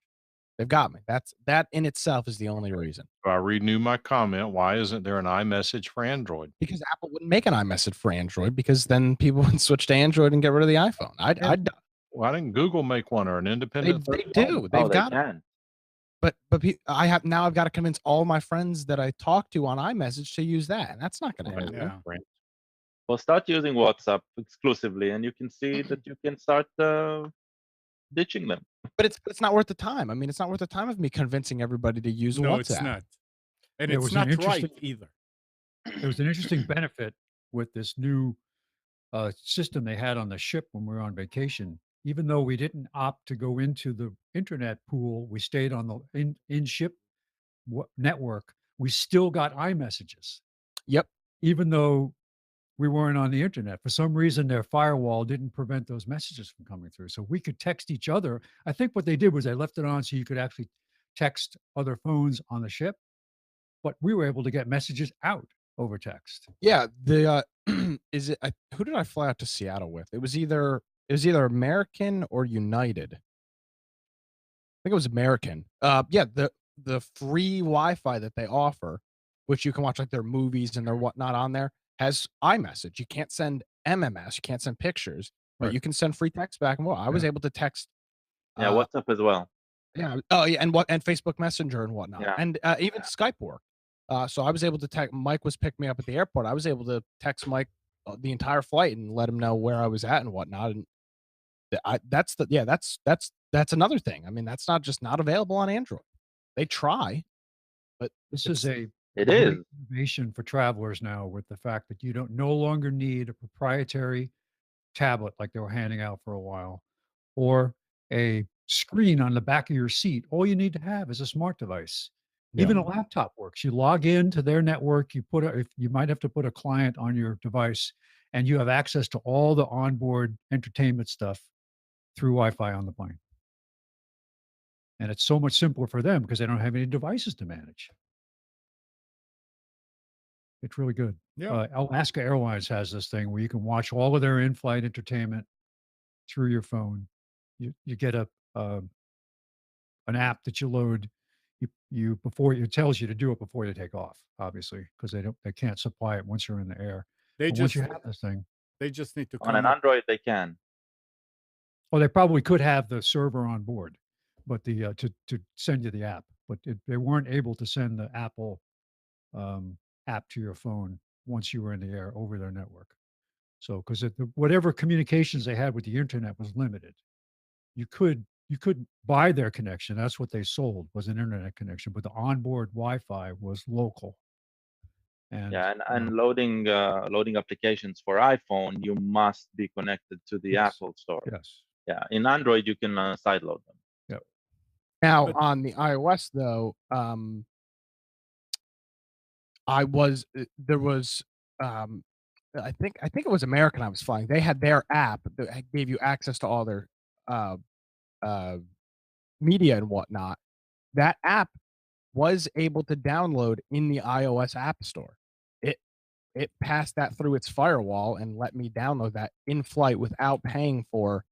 They've got me. That in itself is the only reason. if I renew my comment, why isn't there an iMessage for Android? Because Apple wouldn't make an iMessage for Android because then people would switch to Android and get rid of the iPhone. Why didn't Google make one or an independent They third party? do. They've They got it. can. But I've got to convince all my friends that I talk to on iMessage to use that, and that's not going to Right, happen. Yeah. right. Well, start using WhatsApp exclusively, and you can see that you can start ditching them. But it's not worth the time. I mean, it's not worth the time of me convincing everybody to use no, WhatsApp. it's not, and There it's was an not right interesting- either. There was an interesting benefit with this new system they had on the ship when we were on vacation. Even though we didn't opt to go into the internet pool, we stayed on the in-ship network. We still got iMessages, Yep. even though we weren't on the internet. For some reason, their firewall didn't prevent those messages from coming through. So we could text each other. I think what they did was they left it on so you could actually text other phones on the ship, but we were able to get messages out over text. Yeah. The who did I fly out to Seattle with? It was either It was either American or United. I think it was American. Yeah, the free Wi-Fi that they offer, which you can watch like their movies and their whatnot on there, has iMessage. You can't send MMS, you can't send pictures, but Right. you can send free text back and forth. I was Yeah. able to text. Yeah, Uh, WhatsApp as well. yeah. Oh, yeah, and Facebook Messenger and whatnot, Yeah. and even Skype work. So I was able to text. Mike was picking me up at the airport. I was able to text Mike the entire flight and let him know where I was at and whatnot. And that's the yeah, that's another thing. I mean, that's not just not available on Android. They try, but This it's is a It great is. innovation for travelers now with the fact that you don't no longer need a proprietary tablet like they were handing out for a while, or a screen on the back of your seat. All you need to have is a smart device. yeah. Even a laptop works. You log into their network, you put a if you might have to put a client on your device, and you have access to all the onboard entertainment stuff through Wi-Fi on the plane. And it's so much simpler for them because they don't have any devices to manage. It's really good. Yeah. Alaska Airlines has this thing where you can watch all of their in-flight entertainment through your phone. You get an app that you load. You before it tells you to do it before you take off, obviously, because they can't supply it once you're in the air. They But once you just have this thing, they just need to On an come up. Android, they can. well, they probably could have the server on board, but to send you the app, but they weren't able to send the Apple app to your phone once you were in the air over their network. So, because whatever communications they had with the internet was limited, you could buy their connection. That's what they sold was an internet connection, but the onboard Wi-Fi was local. And Yeah, and loading applications for iPhone, you must be connected to the yes, Apple Store. yes, Yeah, in Android, you can sideload them. yep. Now But on the iOS though, I was there was I think it was American I was flying. They had their app that gave you access to all their uh uh media and whatnot. That app was able to download in the iOS App Store. It it passed that through its firewall and let me download that in flight without paying for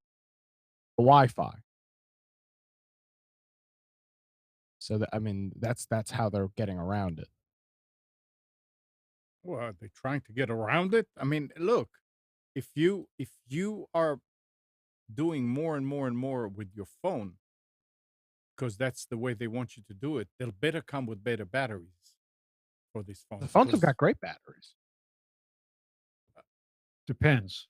the Wi-Fi. So that I mean, that's how they're getting around it. well, are they trying to get around it? I mean, look, if you are doing more and more and more with your phone, because that's the way they want you to do it, they'll better come with better batteries for these The phones. phones have Because got great batteries. Depends.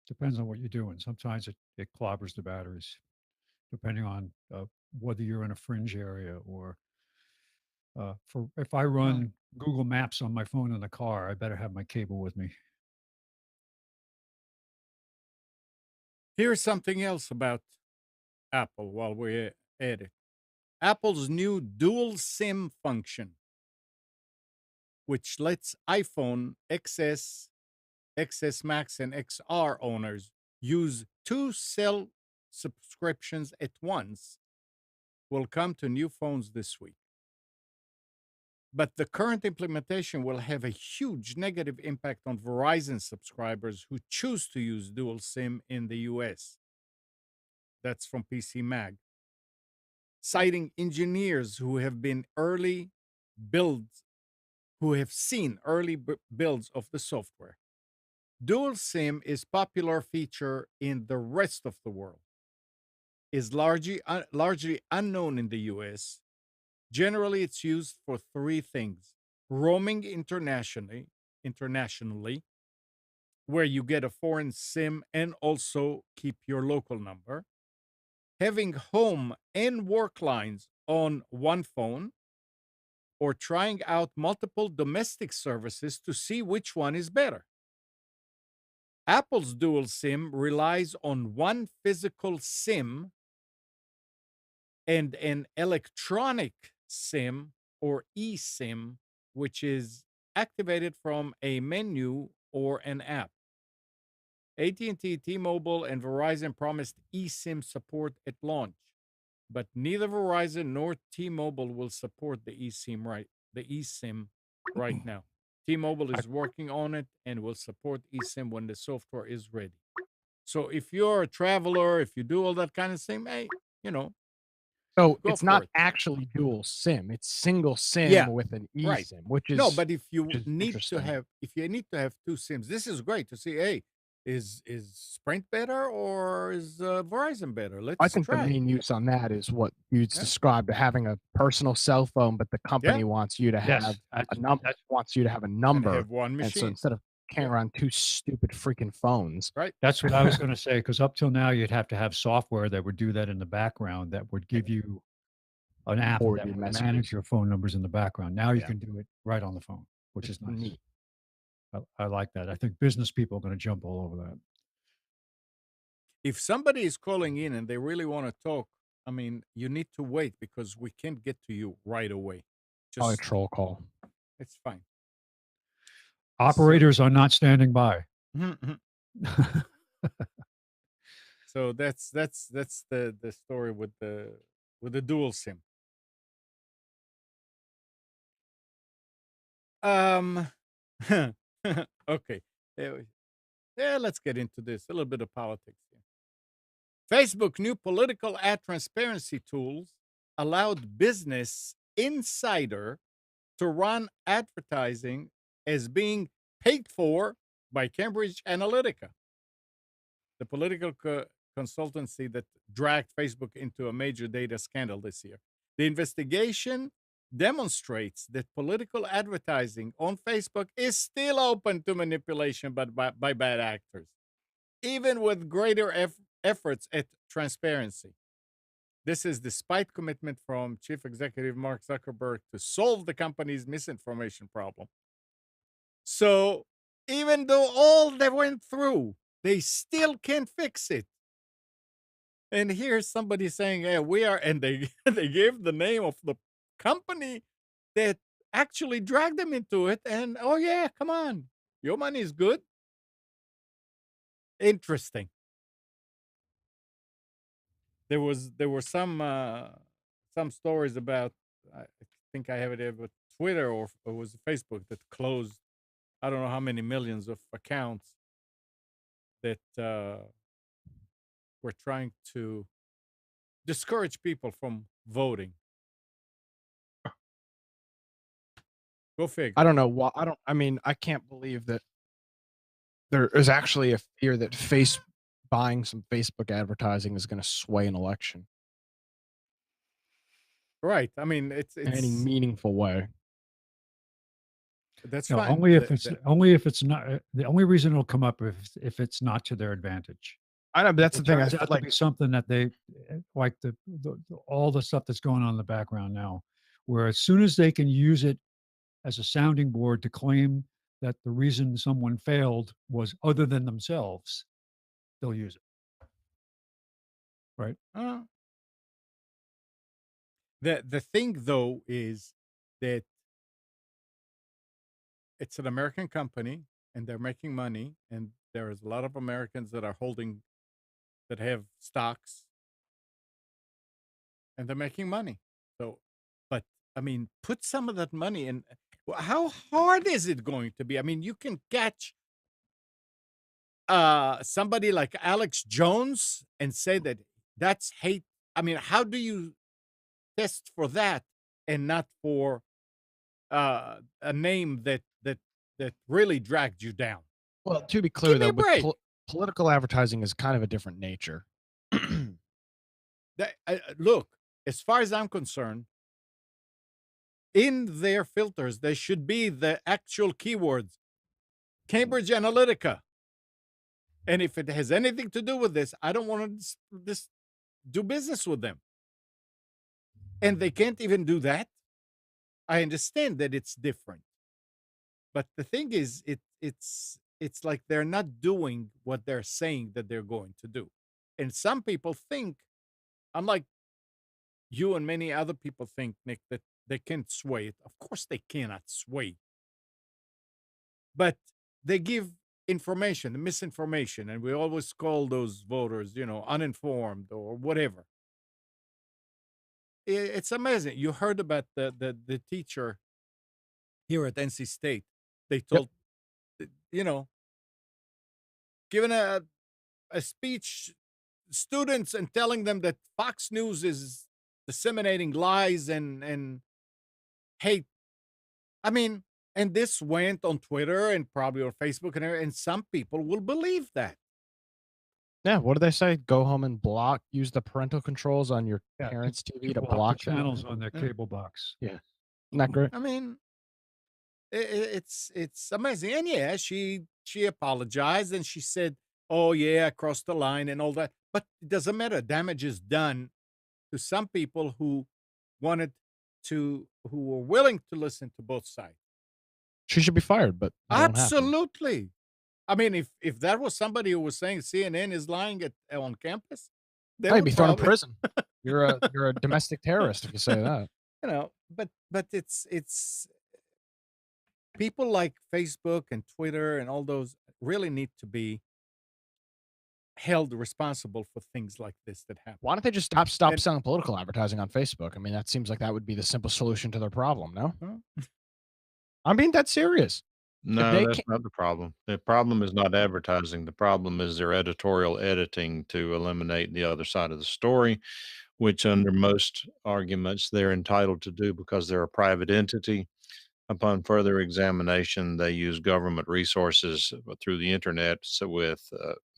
Depends on what you're doing. Sometimes it clobbers the batteries, depending on whether you're in a fringe area or for if I run Google Maps on my phone in the car, I better have my cable with me. here's something else about Apple while we're at it. Apple's new dual SIM function, which lets iPhone XS, XS Max, and XR owners use two cell subscriptions at once, will come to new phones this week. But the current implementation will have a huge negative impact on Verizon subscribers who choose to use dual SIM in the US. That's from PC Mag. Citing engineers who have been early builds, who have seen early builds of the software. Dual SIM is popular feature in the rest of the world, is largely unknown in the US. Generally, it's used for three things: roaming internationally, where you get a foreign SIM and also keep your local number, having home and work lines on one phone, or trying out multiple domestic services to see which one is better. Apple's dual SIM relies on one physical SIM and an electronic SIM or eSIM, which is activated from a menu or an app. AT&T, T-Mobile, and Verizon promised eSIM support at launch, but neither Verizon nor T-Mobile will support the eSIM right now. T-Mobile is working on it and will support eSIM when the software is ready. So if you're a traveler, if you do all that kind of thing, hey, you know, So go it's for not it. actually dual SIM. It's single SIM Yeah, with an right. eSIM, which No, is but if you need to interesting. have, if you need to have two SIMs, this is great to see. Hey, is Sprint better or is Verizon better? I Let's think the try it. main use on that is what you Yeah, described, having a personal cell phone, but the yeah, company wants you to have Yes, a num that's wants you to have a and number, have one and so machine. instead of Yeah, carrying around 2 stupid freaking phones, right. that's what I was going to say. Because up till now, you'd have to have software that would do that in the background that would give you an app forward that you would manage messages. your phone numbers in the background. Now you Yeah, can do it right on the phone, which it's is nice. neat. I like that. I think business people are going to jump all over that. If somebody is calling in and they really want to talk, I mean, you need to wait because we can't get to you right away. Probably a Just troll call. it's fine. So, Operators are not standing by. so that's the story with the dual SIM. Um, okay. Yeah, let's get into this. A little bit of politics here. Facebook new political ad transparency tools allowed Business Insider to run advertising as being paid for by Cambridge Analytica, the political consultancy that dragged Facebook into a major data scandal this year. The investigation demonstrates that political advertising on Facebook is still open to manipulation by bad actors, even with greater efforts at transparency. This is despite commitment from Chief Executive Mark Zuckerberg to solve the company's misinformation problem. So, even though all they went through, they still can't fix it. And here's somebody saying, "Yeah, we are," and they they gave the name of the company that actually dragged them into it. And oh yeah, come on, your money is good. Interesting. There were some stories about, I think I have it here, but Twitter or it was Facebook that closed I don't know how many millions of accounts that were trying to discourage people from voting. Go I figure. don't know why. I mean, I can't believe that there is actually a fear that buying some Facebook advertising is gonna sway an election Right. I mean, in any it's meaningful way. that's No, fine. only if it's not. The only reason it'll come up if it's not to their advantage. I know, but If that's the it thing. I turns feel out to like be something that they like all the stuff that's going on in the background now, where as soon as they can use it as a sounding board to claim that the reason someone failed was other than themselves, they'll use it. Right? uh, the thing though is that it's an American company and they're making money, and there is a lot of Americans that are holding that have stocks and they're making money. So, but I mean, put some of that money in. How hard is it going to be? I mean, you can catch somebody like Alex Jones and say that that's hate. I mean, how do you test for that and not for a name that really dragged you down? well, to be clear Give me though, a but break. political advertising is kind of a different nature. Look, as far as I'm concerned, in their filters, there should be the actual keywords Cambridge Analytica. And if it has anything to do with this, I don't want to this do business with them. And they can't even do that. I understand that it's different. But the thing is, it's like they're not doing what they're saying that they're going to do. And some people think, unlike you and many other people think, Nick, that they can't sway it. Of course they cannot sway. But they give information, the misinformation, and we always call those voters, uninformed or whatever. It's amazing. You heard about the teacher here at NC State. They Yep. told, you know, given a speech students and telling them that Fox News is disseminating lies and hate. I mean, and this went on Twitter and probably on Facebook, and some people will believe that. Yeah, what do they say? Go home and use the parental controls on your Yeah, parents' to TV to block the block them. channels on their Yeah. cable box. Yeah. Isn't that great? I mean, it's amazing. And yeah, she apologized and she said, "Oh yeah, I crossed the line and all that." But it doesn't matter. Damage is done to some people who who were willing to listen to both sides. She should be fired, but it won't happen. Absolutely. I mean, if that was somebody who was saying CNN is lying on campus, they I'd would be thrown in probably, prison. You're a domestic terrorist if you say that. but it's people like Facebook and Twitter and all those really need to be held responsible for things like this that happen. Why don't they just stop And- selling political advertising on Facebook? I mean, that seems like that would be the simple solution to their problem, no? Huh? I'm being dead serious. No, they that's can't- not the problem. The problem is not advertising. The problem is their editorial editing to eliminate the other side of the story, which under most arguments they're entitled to do because they're a private entity. Upon further examination, they use government resources through the internet with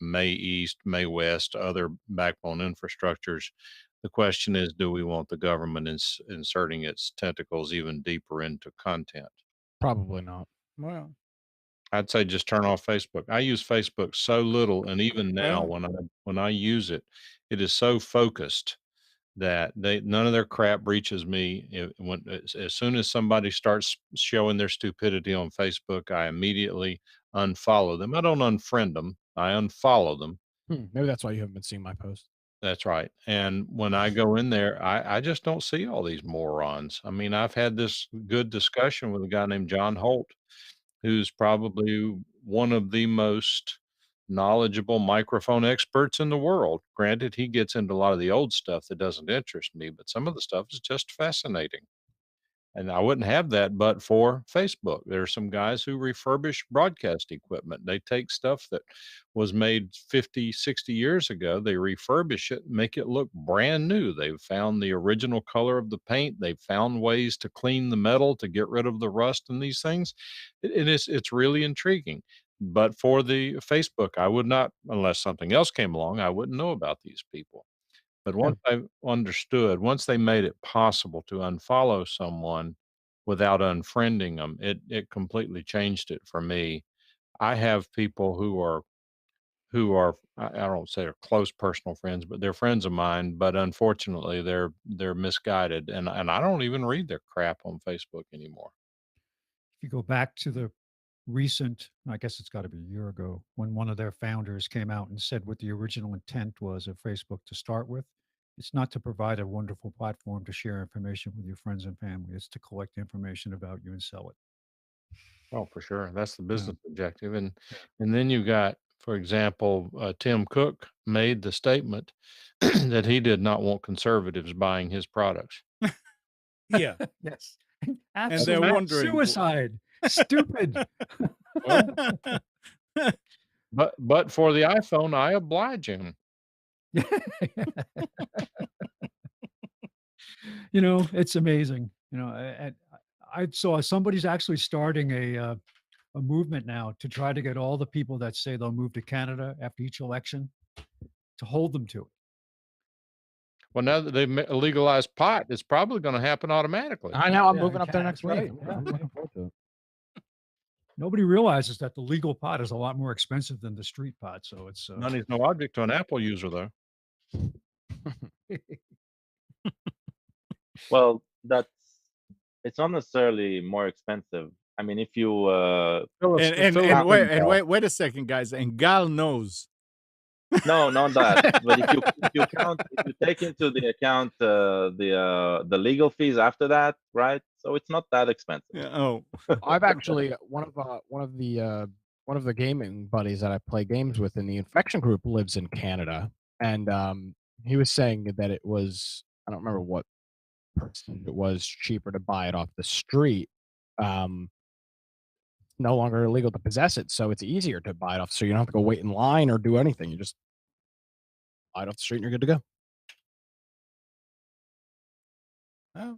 May East, May West, other backbone infrastructures. The question is, do we want the government inserting its tentacles even deeper into content? Probably not. Well, I'd say just turn off Facebook. I use Facebook so little, and even now Well- when I use it, it is so focused that none of their crap reaches me. As soon as somebody starts showing their stupidity on Facebook, I immediately unfollow them. I don't unfriend them. I unfollow them. Maybe that's why you haven't been seeing my post. That's right. And when I go in there, I just don't see all these morons. I mean, I've had this good discussion with a guy named John Holt, who's probably one of the most knowledgeable microphone experts in the world. Granted, he gets into a lot of the old stuff that doesn't interest me, but some of the stuff is just fascinating. And I wouldn't have that but for Facebook. There are some guys who refurbish broadcast equipment. They take stuff that was made 50, 60 years ago, they refurbish it, make it look brand new. They've found the original color of the paint. They've found ways to clean the metal to get rid of the rust in these things. It's really intriguing. But for the Facebook, I would not, unless something else came along, I wouldn't know about these people. But once they made it possible to unfollow someone without unfriending them, it completely changed it for me. I have people who are I don't say they're close personal friends, but they're friends of mine, but unfortunately they're misguided and I don't even read their crap on Facebook anymore. If you go back to the recent, I guess it's got to be a year ago, when one of their founders came out and said what the original intent was of Facebook to start with. It's not to provide a wonderful platform to share information with your friends and family. It's to collect information about you and sell it. Oh, for sure. That's the business objective. And then you got, for example, Tim Cook made the statement that he did not want conservatives buying his products. yeah. Yes. they're Absolute wondering- suicide. Stupid. But for the iPhone, I oblige him. It's amazing. I saw somebody's actually starting a movement now to try to get all the people that say they'll move to Canada after each election to hold them to it. Well, now that they've legalized pot, it's probably going to happen automatically. I know. I'm Yeah, moving up there next that's week. right. I'm looking forward to it. Nobody realizes that the legal pot is a lot more expensive than the street pot. So it's Money's no object to an Apple user, though. Well, it's not necessarily more expensive. I mean, if you and wait a second, guys. And Gal knows. no, not that. But if you take into the account the legal fees after that, right? So it's not that expensive. Yeah, oh, I've actually one of the gaming buddies that I play games with in the infection group lives in Canada, and he was saying that it was, I don't remember what percent it was, cheaper to buy it off the street. No longer illegal to possess it, so it's easier to buy it off. So you don't have to go wait in line or do anything. You just buy it off the street and you're good to go. Oh,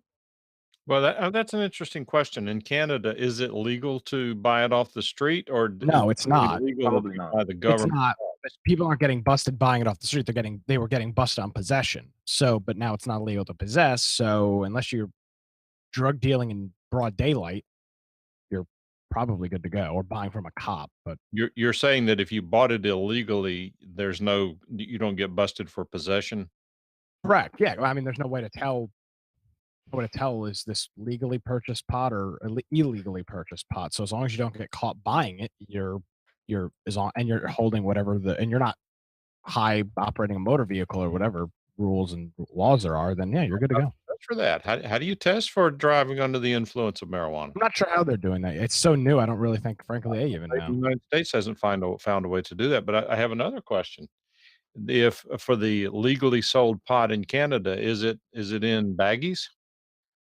Well, that's an interesting question. In Canada, is it legal to buy it off the street, or is No, it's it only not. legal if Probably you not. buy the It's government not. But tax? people aren't getting busted buying it off the street. They were getting busted on possession. So, but now it's not illegal to possess. So, unless you're drug dealing in broad daylight, you're probably good to go, or buying from a cop. But You're saying that if you bought it illegally, you don't get busted for possession? correct, yeah. I mean, there's no way to tell. No way to tell is this legally purchased pot or illegally purchased pot. So as long as you don't get caught buying it, you're as long and you're holding whatever and you're not high operating a motor vehicle or whatever rules and laws there are, then yeah, you're good to go. That's for that. How do you test for driving under the influence of marijuana? I'm not sure how they're doing that. It's so new. I don't really think, frankly, they even The know. United States hasn't found a way to do that, but I have another question. If for the legally sold pot in Canada, is it in baggies?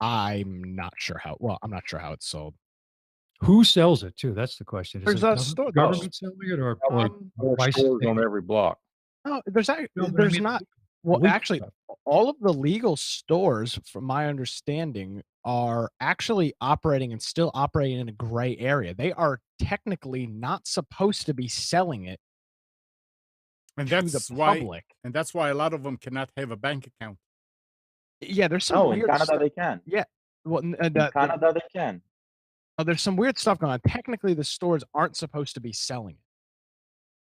I'm not sure how. Well, I'm not sure how it's sold. Who sells it too? That's the question. Is There's it a store. government selling it or More licensed? stores on every block. No, No, but I there's mean, not. Well, legal actually, stuff. all of the legal stores, from my understanding, are actually operating and still operating in a gray area. They are technically not supposed to be selling it and to the public. that's why a lot of them cannot have a bank account. Yeah, there's some No, in weird Canada stuff. they can. Yeah, well, In Canada they can. there's some weird stuff going on. Technically, the stores aren't supposed to be selling it,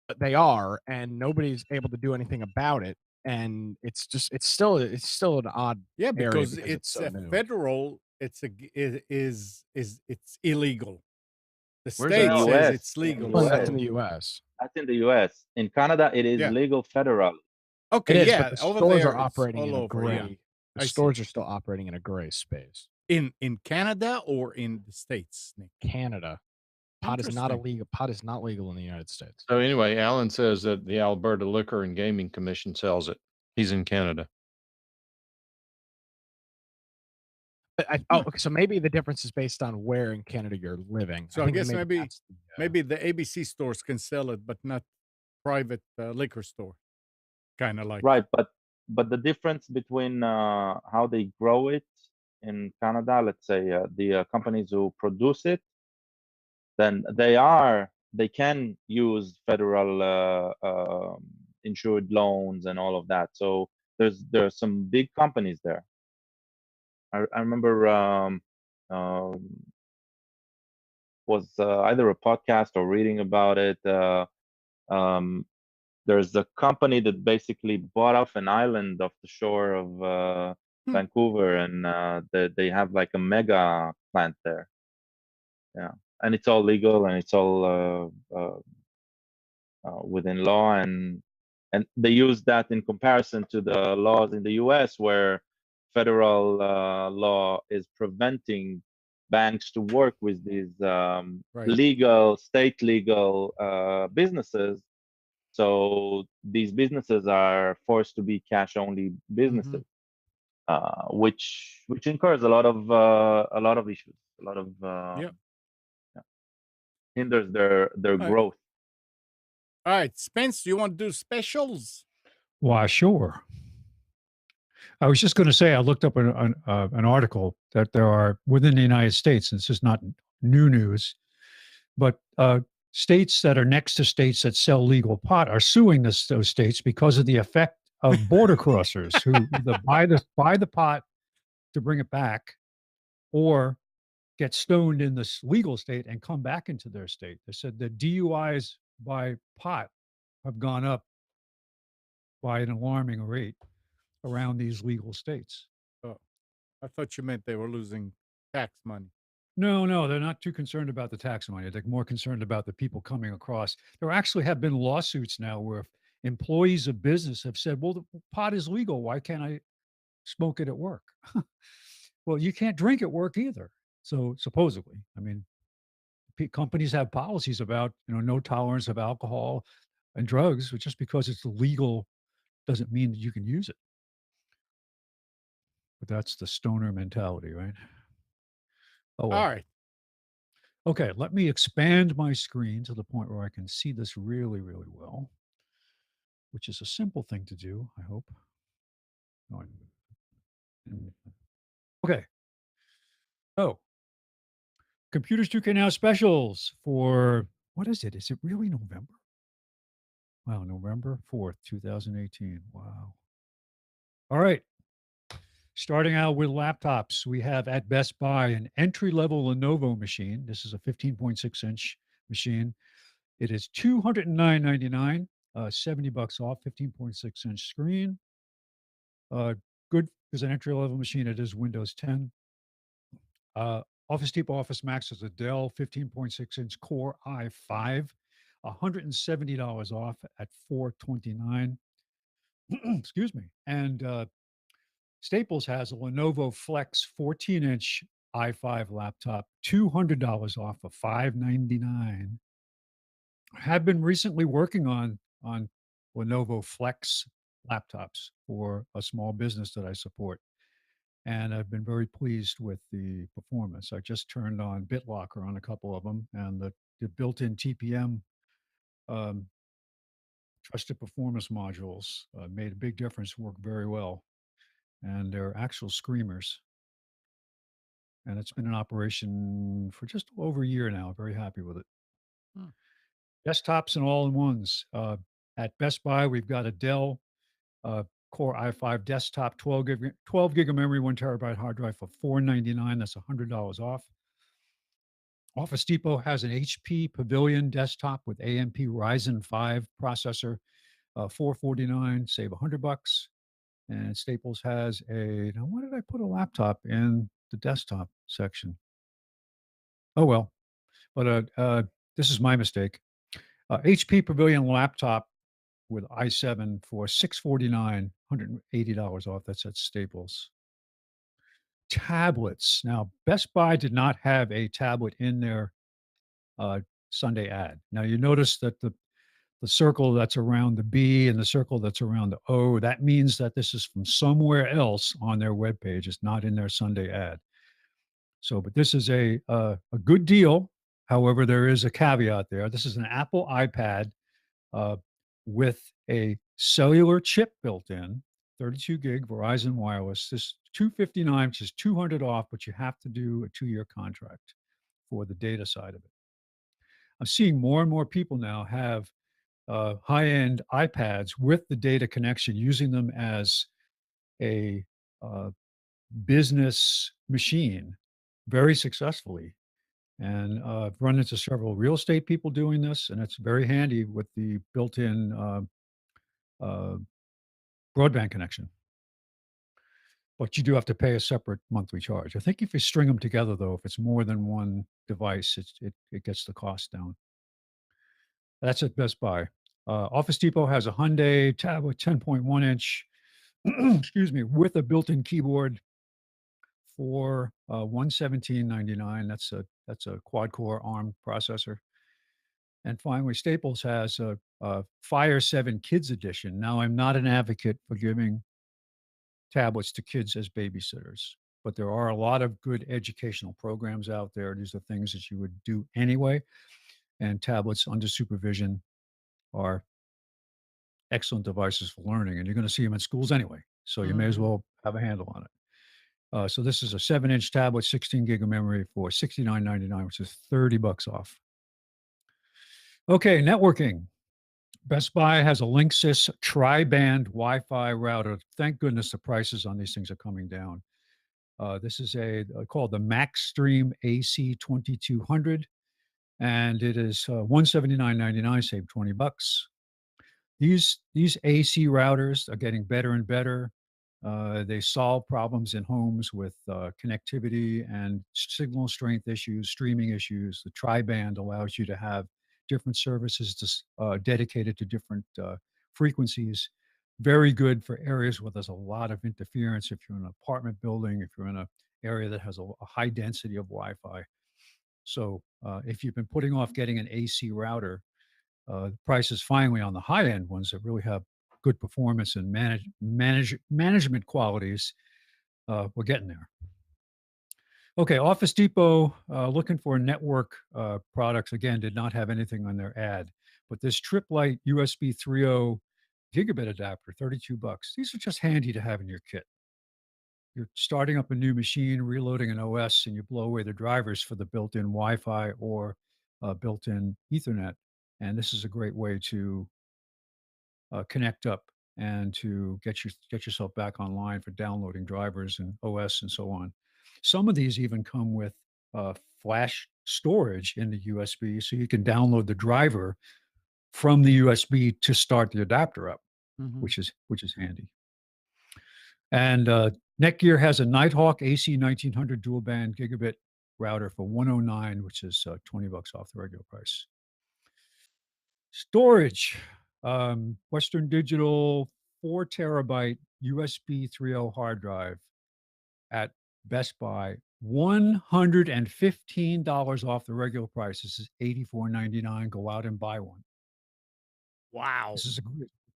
but they are, and nobody's able to do anything about it. And it's still an odd Yeah, area because because it's it's so a new. federal. It's a g- is it's illegal. The Where's In state the that? says US, it's in the legal. Well, that's US, in So the U.S. that's in the US. In Canada, it is yeah, legal federal. It okay, is, but yeah. the Over stores there, are it's operating all in a over. Yeah, gray. The I see. stores are still operating in a gray space. In Canada or in the states, Nick? Canada, pot is not Interesting. illegal. Pot is not legal in the United States. So anyway, Alan says that the Alberta Liquor and Gaming Commission sells it. He's in Canada. But okay, so maybe the difference is based on where in Canada you're living. So I I think guess maybe that's maybe the ABC stores can sell it, but not private liquor store. Kind of like Right, but the difference between how they grow it in Canada, let's say the companies who produce it, then they can use federal insured loans and all of that. So there's some big companies there. I remember was either a podcast or reading about it. Um, there's a company that basically bought off an island off the shore of Hmm. Vancouver, and they have like a mega plant there. Yeah, and it's all legal and it's all within law, and they use that in comparison to the laws in the U.S. where federal law is preventing banks to work with these right. state legal businesses. So these businesses are forced to be cash only Mm-hmm. businesses, which incurs a lot of issues, a lot of Yeah. yeah, hinders their All right. growth. All right, Spence, do you want to do specials? Why, sure. I was just going to say, I looked up an article that there are within the United States, and this is not new news, but states that are next to states that sell legal pot are suing those states because of the effect of border crossers who either buy the pot to bring it back or get stoned in this legal state and come back into their state. They said the DUIs by pot have gone up by an alarming rate around these legal states. Oh, I thought you meant they were losing tax money. No, they're not too concerned about the tax money. They're more concerned about the people coming across. There actually have been lawsuits now where employees of business have said, well, the pot is legal. Why can't I smoke it at work? Well, you can't drink at work either. So supposedly, I mean, companies have policies about, no tolerance of alcohol and drugs, but just because it's legal doesn't mean that you can use it. But that's the stoner mentality, right? Oh, well. All right. Okay, let me expand my screen to the point where I can see this really, really well. which is a simple thing to do, I hope. Okay. Oh, Computers 2K Now specials for, what is it? Is it really November? Wow, November 4th, 2018. Wow. All right. Starting out with laptops, we have at Best Buy an entry-level Lenovo machine. This is a 15.6-inch machine. It is $209.99, $70 off, 15.6-inch screen. Good as an entry-level machine. It is Windows 10. Office Depot Office Max is a Dell 15.6-inch Core i5, $170 off at $429. Excuse me. And Staples has a Lenovo Flex 14-inch i5 laptop, $200 off of $599. I have been recently working on Lenovo Flex laptops for a small business that I support, and I've been very pleased with the performance. I just turned on BitLocker on a couple of them, and the built-in TPM um, trusted performance modules made a big difference, work very well, and they're actual screamers. And it's been in operation for just over a year now. Very happy with it. Hmm. Desktops and all-in-ones. At Best Buy, we've got a Dell Core i5 desktop, 12 gig of memory, 1 terabyte hard drive for $499. That's $100 off. Office Depot has an HP Pavilion desktop with AMP Ryzen 5 processor, $449, save $100. And Staples has now why did I put a laptop in the desktop section? Oh, well, but this is my mistake. HP Pavilion laptop with i7 for $649, $180 off. That's at Staples. Tablets. Now, Best Buy did not have a tablet in their Sunday ad. Now, you notice that the circle that's around the B and the circle that's around the O, that means that this is from somewhere else on their webpage. It's not in their Sunday ad. So, but this is a good deal. However, there is a caveat there. This is an Apple iPad uh, with a cellular chip built in, 32 gig Verizon wireless. This 259, which is 200 off, but you have to do a 2-year contract for the data side of it. I'm seeing more and more people now have high-end iPads with the data connection, using them as a uh, business machine very successfully. And I've run into several real estate people doing this, and it's very handy with the built-in uh, broadband connection. But you do have to pay a separate monthly charge. I think if you string them together, though, if it's more than one device, it gets the cost down. That's at Best Buy. Office Depot has a Hyundai tablet 10.1-inch, excuse me, with a built-in keyboard for $117.99. That's a quad-core ARM processor. And finally, Staples has a Fire 7 Kids Edition. Now, I'm not an advocate for giving tablets to kids as babysitters, but there are a lot of good educational programs out there. These are things that you would do anyway, and tablets under supervision are excellent devices for learning, and you're going to see them in schools anyway, so you may as well have a handle on it. So this is a 7-inch tablet, 16 gig of memory for $69.99, which is $30 off. Okay, networking. Best Buy has a Linksys tri-band Wi-Fi router. Thank goodness the prices on these things are coming down. This is called the MaxStream AC2200, and it is $179.99, save $20. These AC routers are getting better and better. They solve problems in homes with connectivity and signal strength issues, streaming issues. The tri-band allows you to have different services dedicated to different frequencies. Very good for areas where there's a lot of interference. If you're in an apartment building, if you're in an area that has a high density of Wi-Fi. So if you've been putting off getting an AC router, the price is finally on the high end ones that really have good performance and management qualities. We're getting there. Okay, Office Depot, looking for network products. Again, did not have anything on their ad, but this Trip Lite USB 3.0 gigabit adapter, 32 bucks. These are just handy to have in your kit. You're starting up a new machine, reloading an OS, and you blow away the drivers for the built-in Wi-Fi or built-in Ethernet. And this is a great way to connect up and to get yourself back online for downloading drivers and OS and so on. Some of these even come with flash storage in the USB, so you can download the driver from the USB to start the adapter up, Mhm. which is handy. And Netgear has a Nighthawk AC 1900 dual band gigabit router for 109, which is 20 bucks off the regular price. Storage, Western Digital 4 terabyte USB 3.0 hard drive at Best Buy, $115 off the regular price. This is $84.99. Go out and buy one. Wow. This is a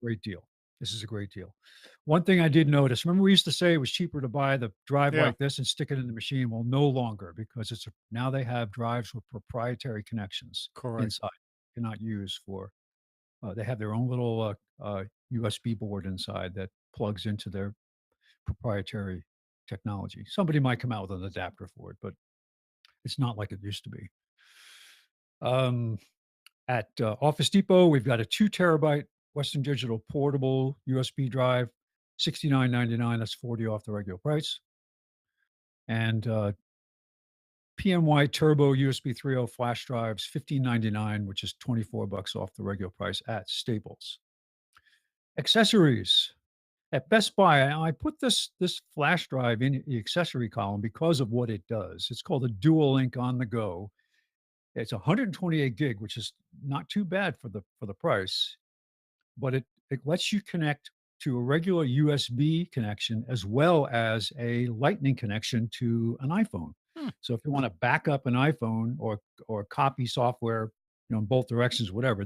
great deal. This is a great deal. One thing I did notice, remember we used to say it was cheaper to buy the drive Yeah. like this and stick it in the machine? Well, no longer, because now they have drives with proprietary connections Correct. inside. You cannot use for they have their own little USB board inside that plugs into their proprietary technology. Somebody might come out with an adapter for it, but it's not like it used to be. At Office Depot, we've got a 2 terabyte Western Digital portable USB drive, $69.99. That's 40 off the regular price. And PMY Turbo USB 3.0 flash drives, $15.99, which is 24 bucks off the regular price at Staples. Accessories. At Best Buy, I put this flash drive in the accessory column because of what it does. It's called a Dual Link on the go. It's 128 gig, which is not too bad for the price, but it lets you connect to a regular USB connection as well as a Lightning connection to an iPhone. Hmm. So if you want to back up an iPhone or copy software, in both directions, whatever,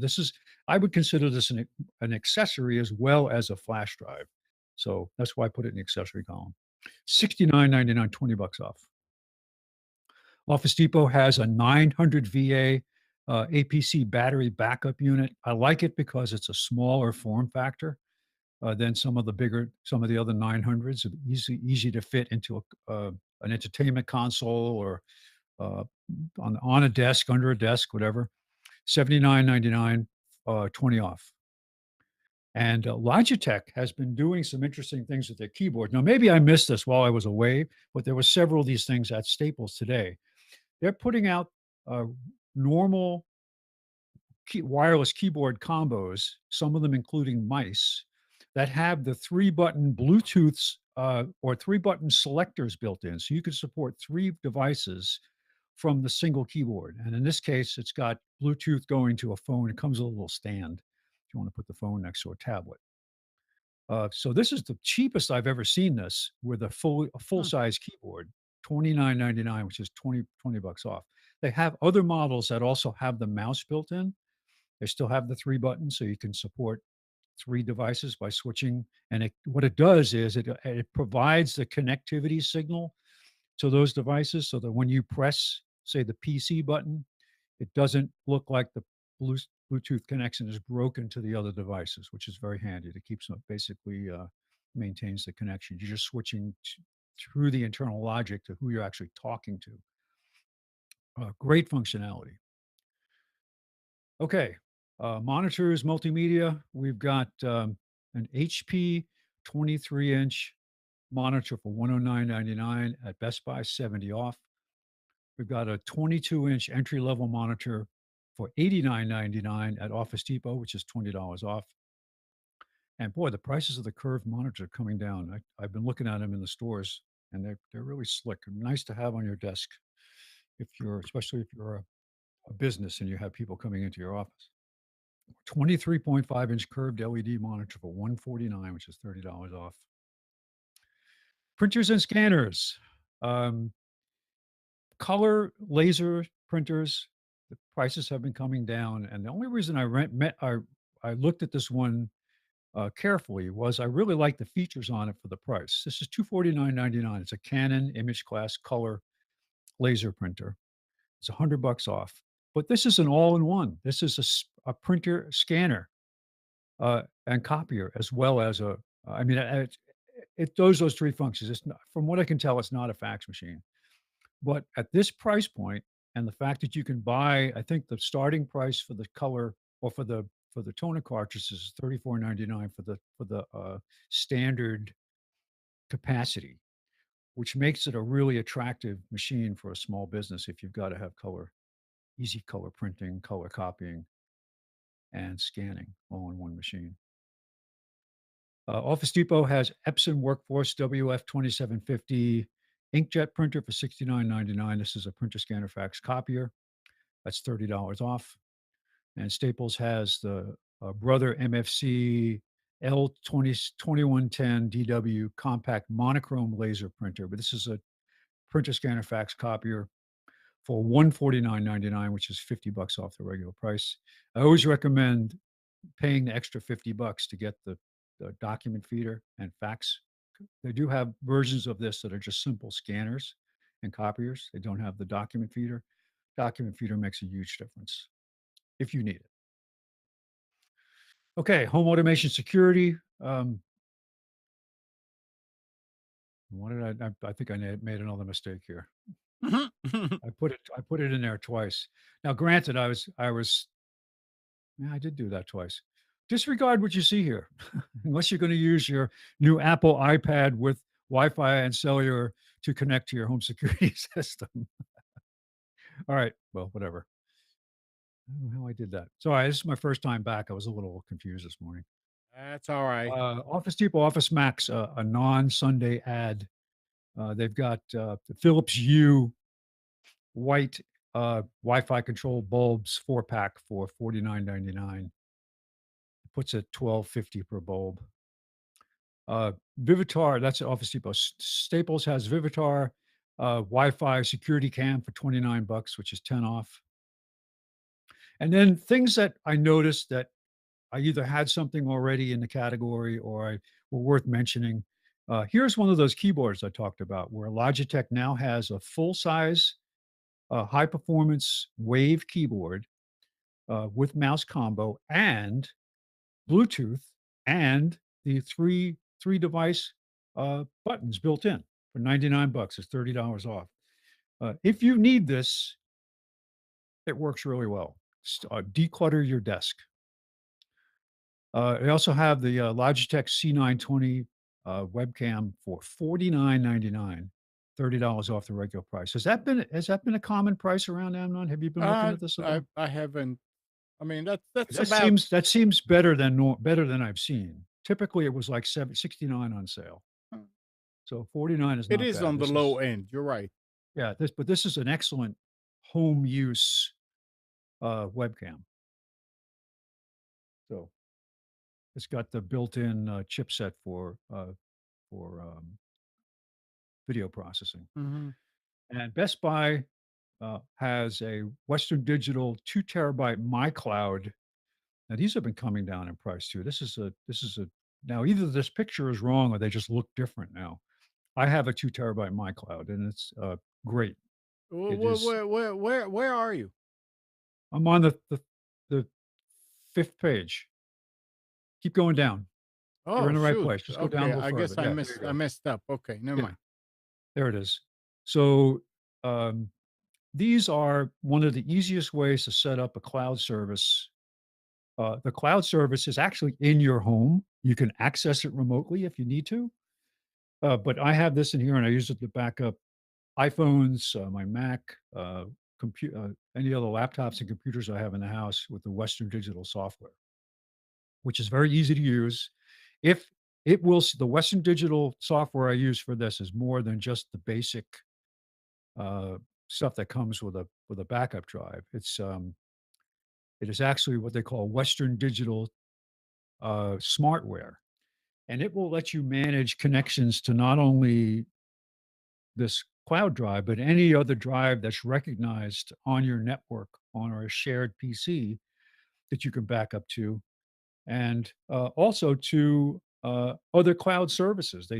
I would consider this an accessory as well as a flash drive. So that's why I put it in the accessory column. $69.99, 20 bucks off. Office Depot has a 900 VA APC battery backup unit. I like it because it's a smaller form factor than some of the other 900s. Easy to fit into an entertainment console or on a desk, under a desk, whatever. $79.99, 20 off. And Logitech has been doing some interesting things with their keyboard. Now, maybe I missed this while I was away, but there were several of these things at Staples today. They're putting out normal wireless keyboard combos, some of them including mice, that have the 3-button Bluetooths or 3-button selectors built in. So you can support 3 devices from the single keyboard. And in this case, it's got Bluetooth going to a phone. It comes with a little stand if you want to put the phone next to a tablet. So this is the cheapest I've ever seen this with a full size keyboard, $29.99, which is 20 bucks off. They have other models that also have the mouse built in. They still have the 3 buttons, so you can support 3 devices by switching. And what it does is it provides the connectivity signal to those devices so that when you press, say, the PC button, it doesn't look like the Bluetooth connection is broken to the other devices, which is very handy. It keeps basically maintains the connection. You're just switching through the internal logic to who you're actually talking to. Great functionality. Okay, monitors, multimedia. We've got an HP 23-inch monitor for $109.99 at Best Buy, 70 off. We've got a 22-inch entry-level monitor for $89.99 at Office Depot, which is $20 off. And boy, the prices of the curved monitors are coming down. I've been looking at them in the stores, and they're really slick and nice to have on your desk, especially if you're a business and you have people coming into your office. 23.5-inch curved LED monitor for $149, which is $30 off. Printers and scanners. Color laser printers, the prices have been coming down, and the only reason I looked at this one carefully was I really like the features on it for the price. This is $249.99. It's a Canon image class color laser printer. It's $100 off. But this is an all-in-one. This is a printer scanner. and copier, as well as I mean, it does those three functions. It's not, from what I can tell, it's not a fax machine. But at this price point, and the fact that you can buy, I think the starting price for the color or for the toner cartridges is $34.99 for the standard capacity, which makes it a really attractive machine for a small business if you've got to have color, easy color printing, color copying, and scanning all in one machine. Office Depot has Epson Workforce WF2750 inkjet printer for $69.99. This is a printer scanner fax copier. That's $30 off. And Staples has the Brother MFC L2110 DW compact monochrome laser printer, but this is a printer scanner fax copier for $149.99, which is $50 off the regular price. I always recommend paying the extra $50 to get the document feeder and fax. They do have versions of this that are just simple scanners and copiers. They don't have the document feeder. Document feeder makes a huge difference if you need it. Okay, home automation security. What did I think I made another mistake here. I put it in there twice. Now, granted, yeah, I did do that twice. Disregard what you see here, unless you're going to use your new Apple iPad with Wi-Fi and cellular to connect to your home security system. All right, well, whatever. I don't know how I did that. Sorry, this is my first time back. I was a little confused this morning. That's all right. Office Depot Office Max, a non-Sunday ad. They've got the Philips Hue white Wi-Fi controlled bulbs 4-pack for $49.99. Puts it $12.50 per bulb. Vivitar, that's Office Depot. Staples has Vivitar Wi-Fi security cam for $29, which is 10 off. And then things that I noticed that I either had something already in the category or I were worth mentioning. Here's one of those keyboards I talked about where Logitech now has a full-size, high-performance Wave keyboard with mouse combo and Bluetooth and the three device buttons built in for $99. It's $30 off. If you need this, it works really well. Declutter your desk. I also have the Logitech C920 webcam for $49.99, $30 off the regular price. Has that been a common price around Amnon? Have you been looking at this at all? I haven't. I mean, that's That seems better than I've seen. Typically, it was like 69 on sale. Hmm. So 49 is It not is bad. on the low end. You're right. Yeah, this is an excellent home use webcam. So it's got the built-in chipset for video processing. Mhm. And Best Buy has a Western Digital 2 terabyte MyCloud. Now these have been coming down in price too. This is a now either this picture is wrong or they just look different now. I have a 2 terabyte MyCloud and it's great. It is. Where are you? I'm on the fifth page. Keep going down. You're Oh, in the right shoot. place. Just go down a Okay, little I further. guess Yeah, there you I go. messed up. Okay, never Yeah. mind. There it is. So these are one of the easiest ways to set up a cloud service. The cloud service is actually in your home. You can access it remotely if you need to. But I have this in here and I use it to back up iPhones, my Mac, any other laptops and computers I have in the house with the Western Digital software, which is very easy to use. If it will, the Western Digital software I use for this is more than just the basic uh, stuff that comes with a backup drive. It is actually what they call Western Digital smartware, and it will let you manage connections to not only this cloud drive, but any other drive that's recognized on your network on a shared PC that you can back up to, and also to other cloud services.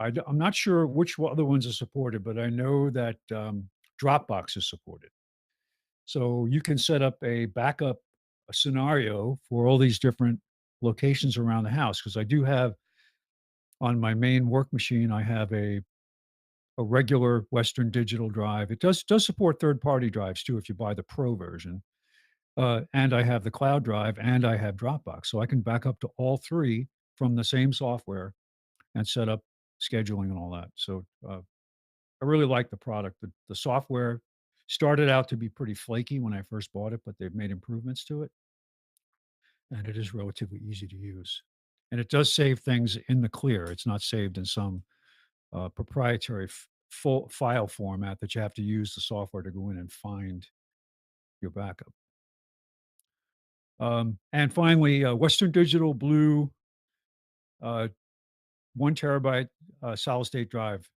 I'm not sure which other ones are supported, but I know that Dropbox is supported. So you can set up a backup scenario for all these different locations around the house, because I do have on my main work machine, I have a regular Western Digital drive. It does support third-party drives too if you buy the Pro version. And I have the cloud drive and I have Dropbox. So I can back up to all three from the same software and set up scheduling and all that. So I really like the product. The software started out to be pretty flaky when I first bought it, but they've made improvements to it. And it is relatively easy to use. And it does save things in the clear. It's not saved in some proprietary full file format that you have to use the software to go in and find your backup. And finally, Western Digital Blue 1 terabyte solid state drive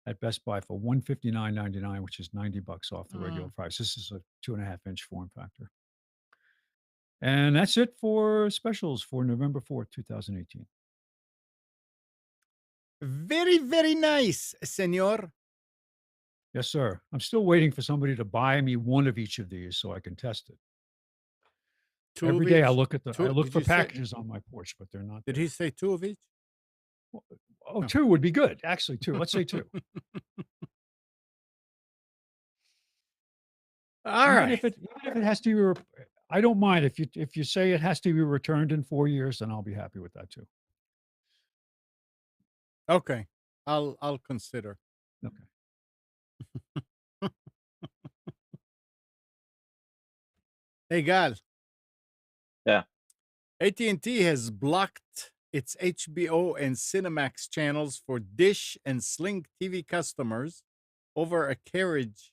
at Best Buy for $159.99, which is $90 off the regular price. This is a 2.5-inch form factor. And that's it for specials for November 4th, 2018. Very, very nice, senor. Yes, sir. I'm still waiting for somebody to buy me one of each of these so I can test it. Every day I look at I look for packages on my porch, but they're not. Did he say 2 of each? Oh, 2 would be good. Actually, 2. Let's say 2. All even right. If it has to be, I don't mind if you say it has to be returned in 4 years, then I'll be happy with that too. Okay, I'll consider. Okay. Hey, Gal. Yeah. AT&T has blocked its HBO and Cinemax channels for Dish and Sling TV customers over a carriage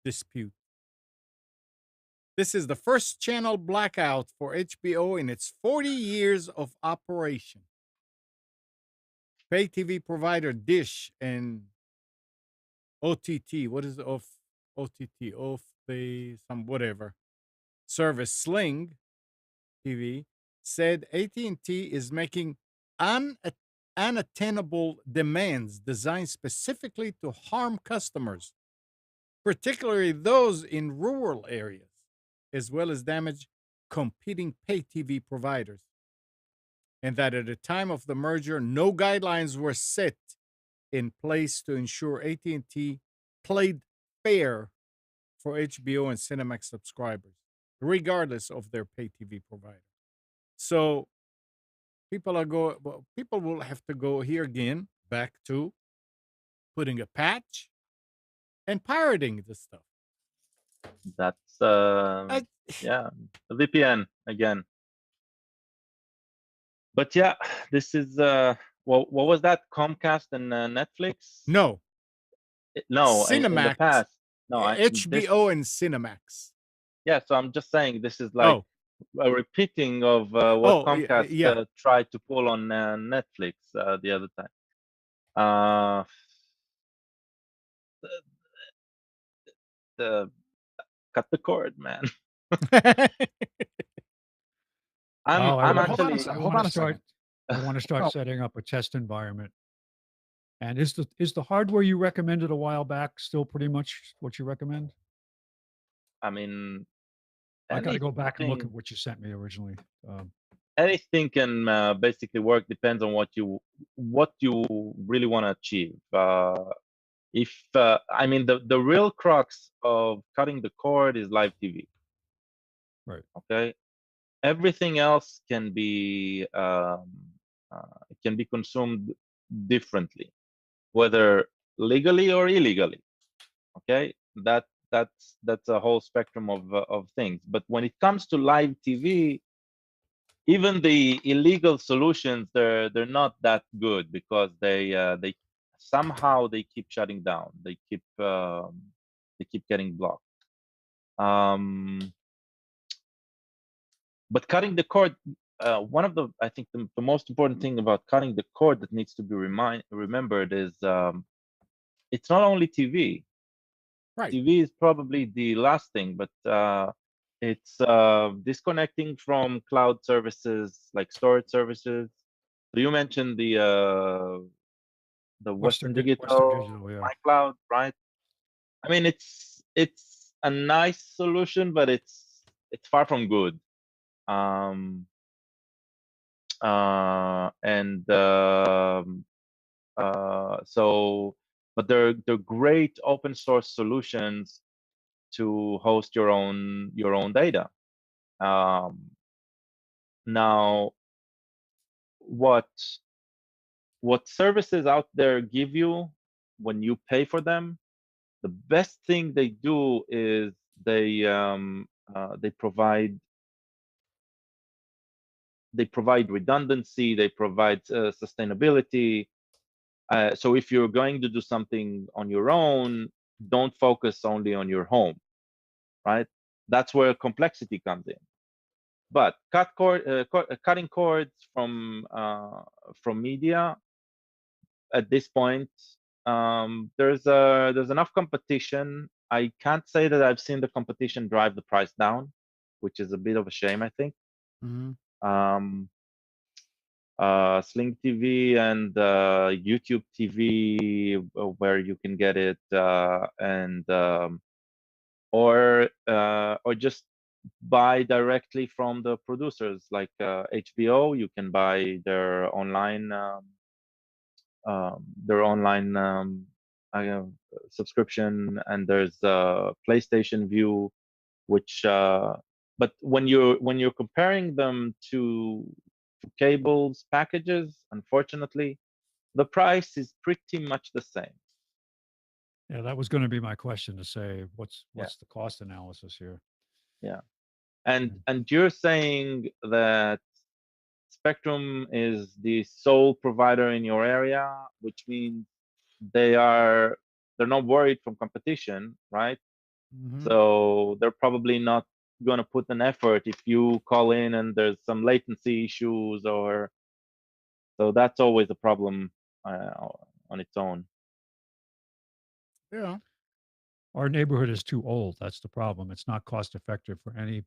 dispute. This is the first channel blackout for HBO in its 40 years of operation. Pay TV provider Dish and OTT, what is off OTT? Off the some whatever service Sling TV said AT&T is making unattainable demands designed specifically to harm customers, particularly those in rural areas, as well as damage competing pay TV providers. And that at the time of the merger, no guidelines were set in place to ensure AT&T played fair for HBO and Cinemax subscribers, regardless of their pay TV provider. So people will have to go here again, back to putting a patch and pirating the stuff. That's yeah, the VPN again. But yeah, this is what was that? Comcast and Netflix? No, no, in the Cinemax, past. No, HBO and Cinemax. Yeah, so I'm just saying this is like a repeating of what Comcast tried to pull on Netflix the other time. Cut the cord, man. I'm actually. Hold on a second. I want to start setting up a test environment. And is the hardware you recommended a while back still pretty much what you recommend? I mean, I got to go back and look at what you sent me originally. Anything can basically work. Depends on what you really want to achieve. I mean, the real crux of cutting the cord is live TV. Right. Okay. Everything else can be consumed differently, whether legally or illegally. Okay, that's a whole spectrum of things. But when it comes to live TV, even the illegal solutions, they're not that good because they somehow they keep shutting down. They keep getting blocked. But cutting the cord, one of I think the most important thing about cutting the cord that needs to be remembered is it's not only TV. Right. TV is probably the last thing, but it's disconnecting from cloud services like storage services. So you mentioned the Western Digital, yeah. iCloud, right? I mean, it's a nice solution, but it's far from good. and so, but they're great open source solutions to host your own data. Now, what services out there give you when you pay for them? The best thing they do is they provide redundancy, they provide sustainability. So if you're going to do something on your own, don't focus only on your home, right? That's where complexity comes in. But cutting cords from media at this point, there's enough competition. I can't say that I've seen the competition drive the price down, which is a bit of a shame, I think. Um, Sling TV and YouTube TV, where you can get it, and or just buy directly from the producers, like HBO. You can buy their online subscription, and there's PlayStation View, which but when you're comparing them to cables packages, unfortunately, the price is pretty much the same. Yeah, that was going to be my question, to say what's Yeah. the cost analysis here. Yeah. And you're saying that Spectrum is the sole provider in your area, which means they're not worried from competition, right? So they're probably not going to put an effort if you call in and there's some latency issues, or so that's always a problem on its own. Yeah. Our neighborhood is too old. That's the problem. It's not cost effective for any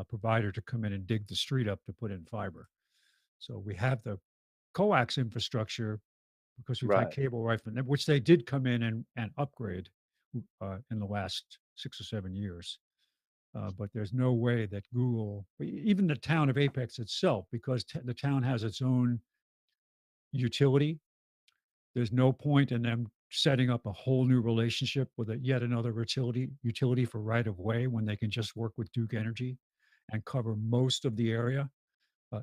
provider to come in and dig the street up to put in fiber. So we have the coax infrastructure because we've had Right. cable right from them, which they did come in and upgrade in the last 6 or 7 years. But there's no way that Google, even the town of Apex itself, because the town has its own utility, there's no point in them setting up a whole new relationship with yet another utility for right of way, when they can just work with Duke Energy and cover most of the area.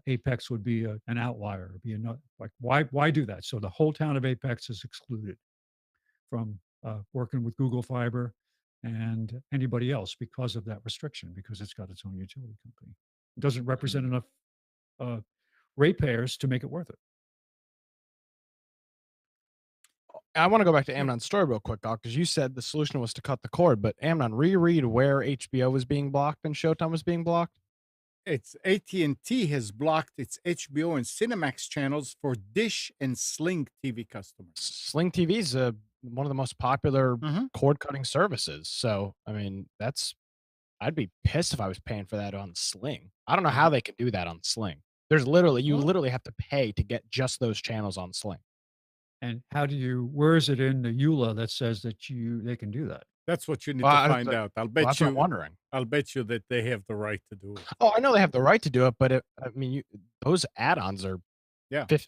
Apex would be an outlier. It'd be like, why do that? So the whole town of Apex is excluded from working with Google Fiber and anybody else because of that restriction, because it's got its own utility company. It doesn't represent enough ratepayers to make it worth it. I want to go back to Amnon's story real quick, Doc, because you said the solution was to cut the cord, but Amnon, reread where HBO was being blocked and Showtime was being blocked. It's AT&T has blocked its HBO and Cinemax channels for Dish and Sling TV customers. Sling TV is one of the most popular cord cutting services. So, I mean, I'd be pissed if I was paying for that on Sling. I don't know how they can do that on Sling. There's you literally have to pay to get just those channels on Sling. And where is it in the EULA that says that they can do that? That's what you need to find out. I'll bet that's you. what I'm wondering. I'll bet you that they have the right to do it. Oh, I know they have the right to do it, but I mean, those add-ons are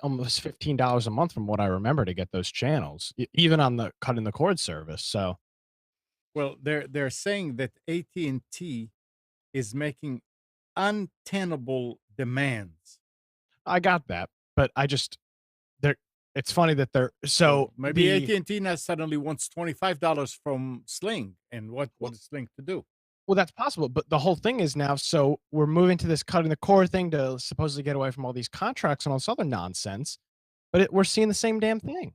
almost $15 a month from what I remember to get those channels, even on the cutting the cord service. So, well, they're saying that AT&T is making untenable demands. I got that, but it's funny that so maybe AT&T now suddenly wants $25 from Sling, and what is Sling to do? Well, that's possible, but the whole thing is now, so we're moving to this cutting the cord thing to supposedly get away from all these contracts and all this other nonsense, but we're seeing the same damn thing.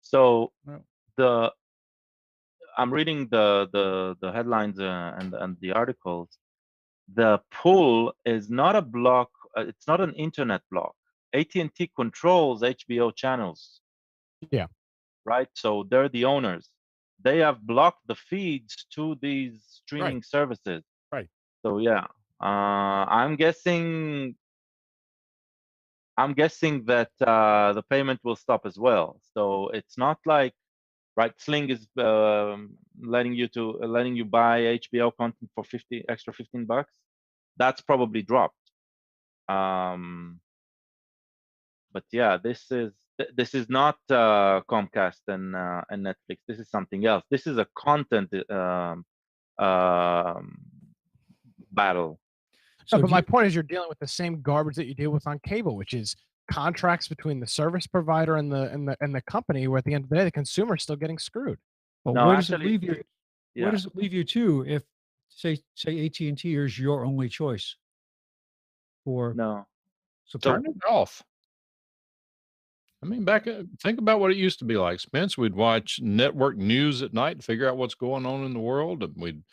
So I'm reading the headlines and the articles. The pull is not a block. It's not an internet block. AT&T controls HBO channels. Yeah. Right. So they're the owners. They have blocked the feeds to these streaming services. Right. So yeah, I'm guessing that the payment will stop as well. So it's not like, right, Sling is letting you buy HBO content for $15 extra. That's probably dropped. But yeah, this is not Comcast and Netflix. This is something else. This is a content um, battle. No, So but do my you, point is you're dealing with the same garbage that you deal with on cable, which is contracts between the service provider and the company, where at the end of the day, the consumer is still getting screwed. well, No, where does it actually, leave you? Where yeah, does it leave you to if say AT&T is your only choice for no. support? Turn it off. I mean, think about what it used to be like, Spence. We'd watch network news at night and figure out what's going on in the world. And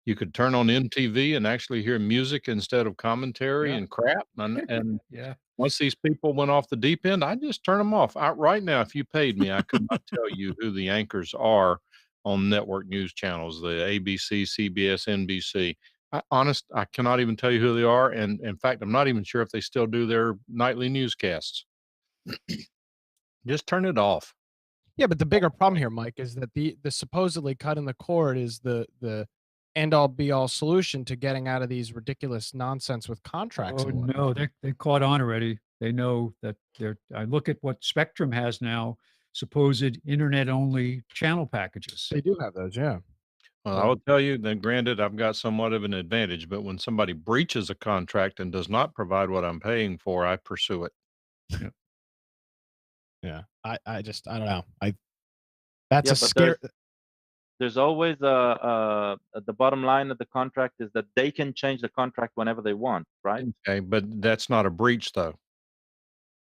you could turn on MTV and actually hear music instead of commentary Yeah. and crap. And Yeah. once these people went off the deep end, I just turn them off. Right now, if you paid me, I could not tell you who the anchors are on network news channels, the ABC, CBS, NBC. I cannot even tell you who they are. And in fact, I'm not even sure if they still do their nightly newscasts. Just turn it off. Yeah, but the bigger problem here, Mike, is that the supposedly cutting the cord is the end all be all solution to getting out of these ridiculous nonsense with contracts Oh, and no, whatnot. they caught on already. They know that I look at what Spectrum has now, supposed internet-only channel packages. They do have those, yeah. Well, I So will tell you that granted, I've got somewhat of an advantage, but when somebody breaches a contract and does not provide what I'm paying for, I pursue it. yeah. Yeah. I just I don't know. That's Yeah, a but scare. there's always the bottom line of the contract is that they can change the contract whenever they want, right? Okay, but that's not a breach though.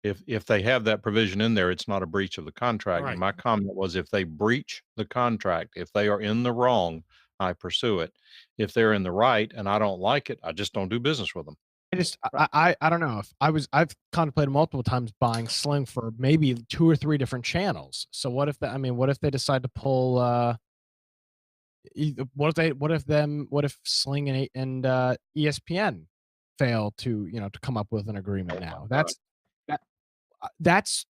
If they have that provision in there, it's not a breach of the contract. And Right. my comment was if they breach the contract, if they are in the wrong, I pursue it. If they're in the right and I don't like it, I just don't do business with them. I just Right. I don't know if I've contemplated multiple times buying Sling for maybe 2 or 3 different channels. So what if what if they decide to pull what if Sling and ESPN fail to, to come up with an agreement now? That's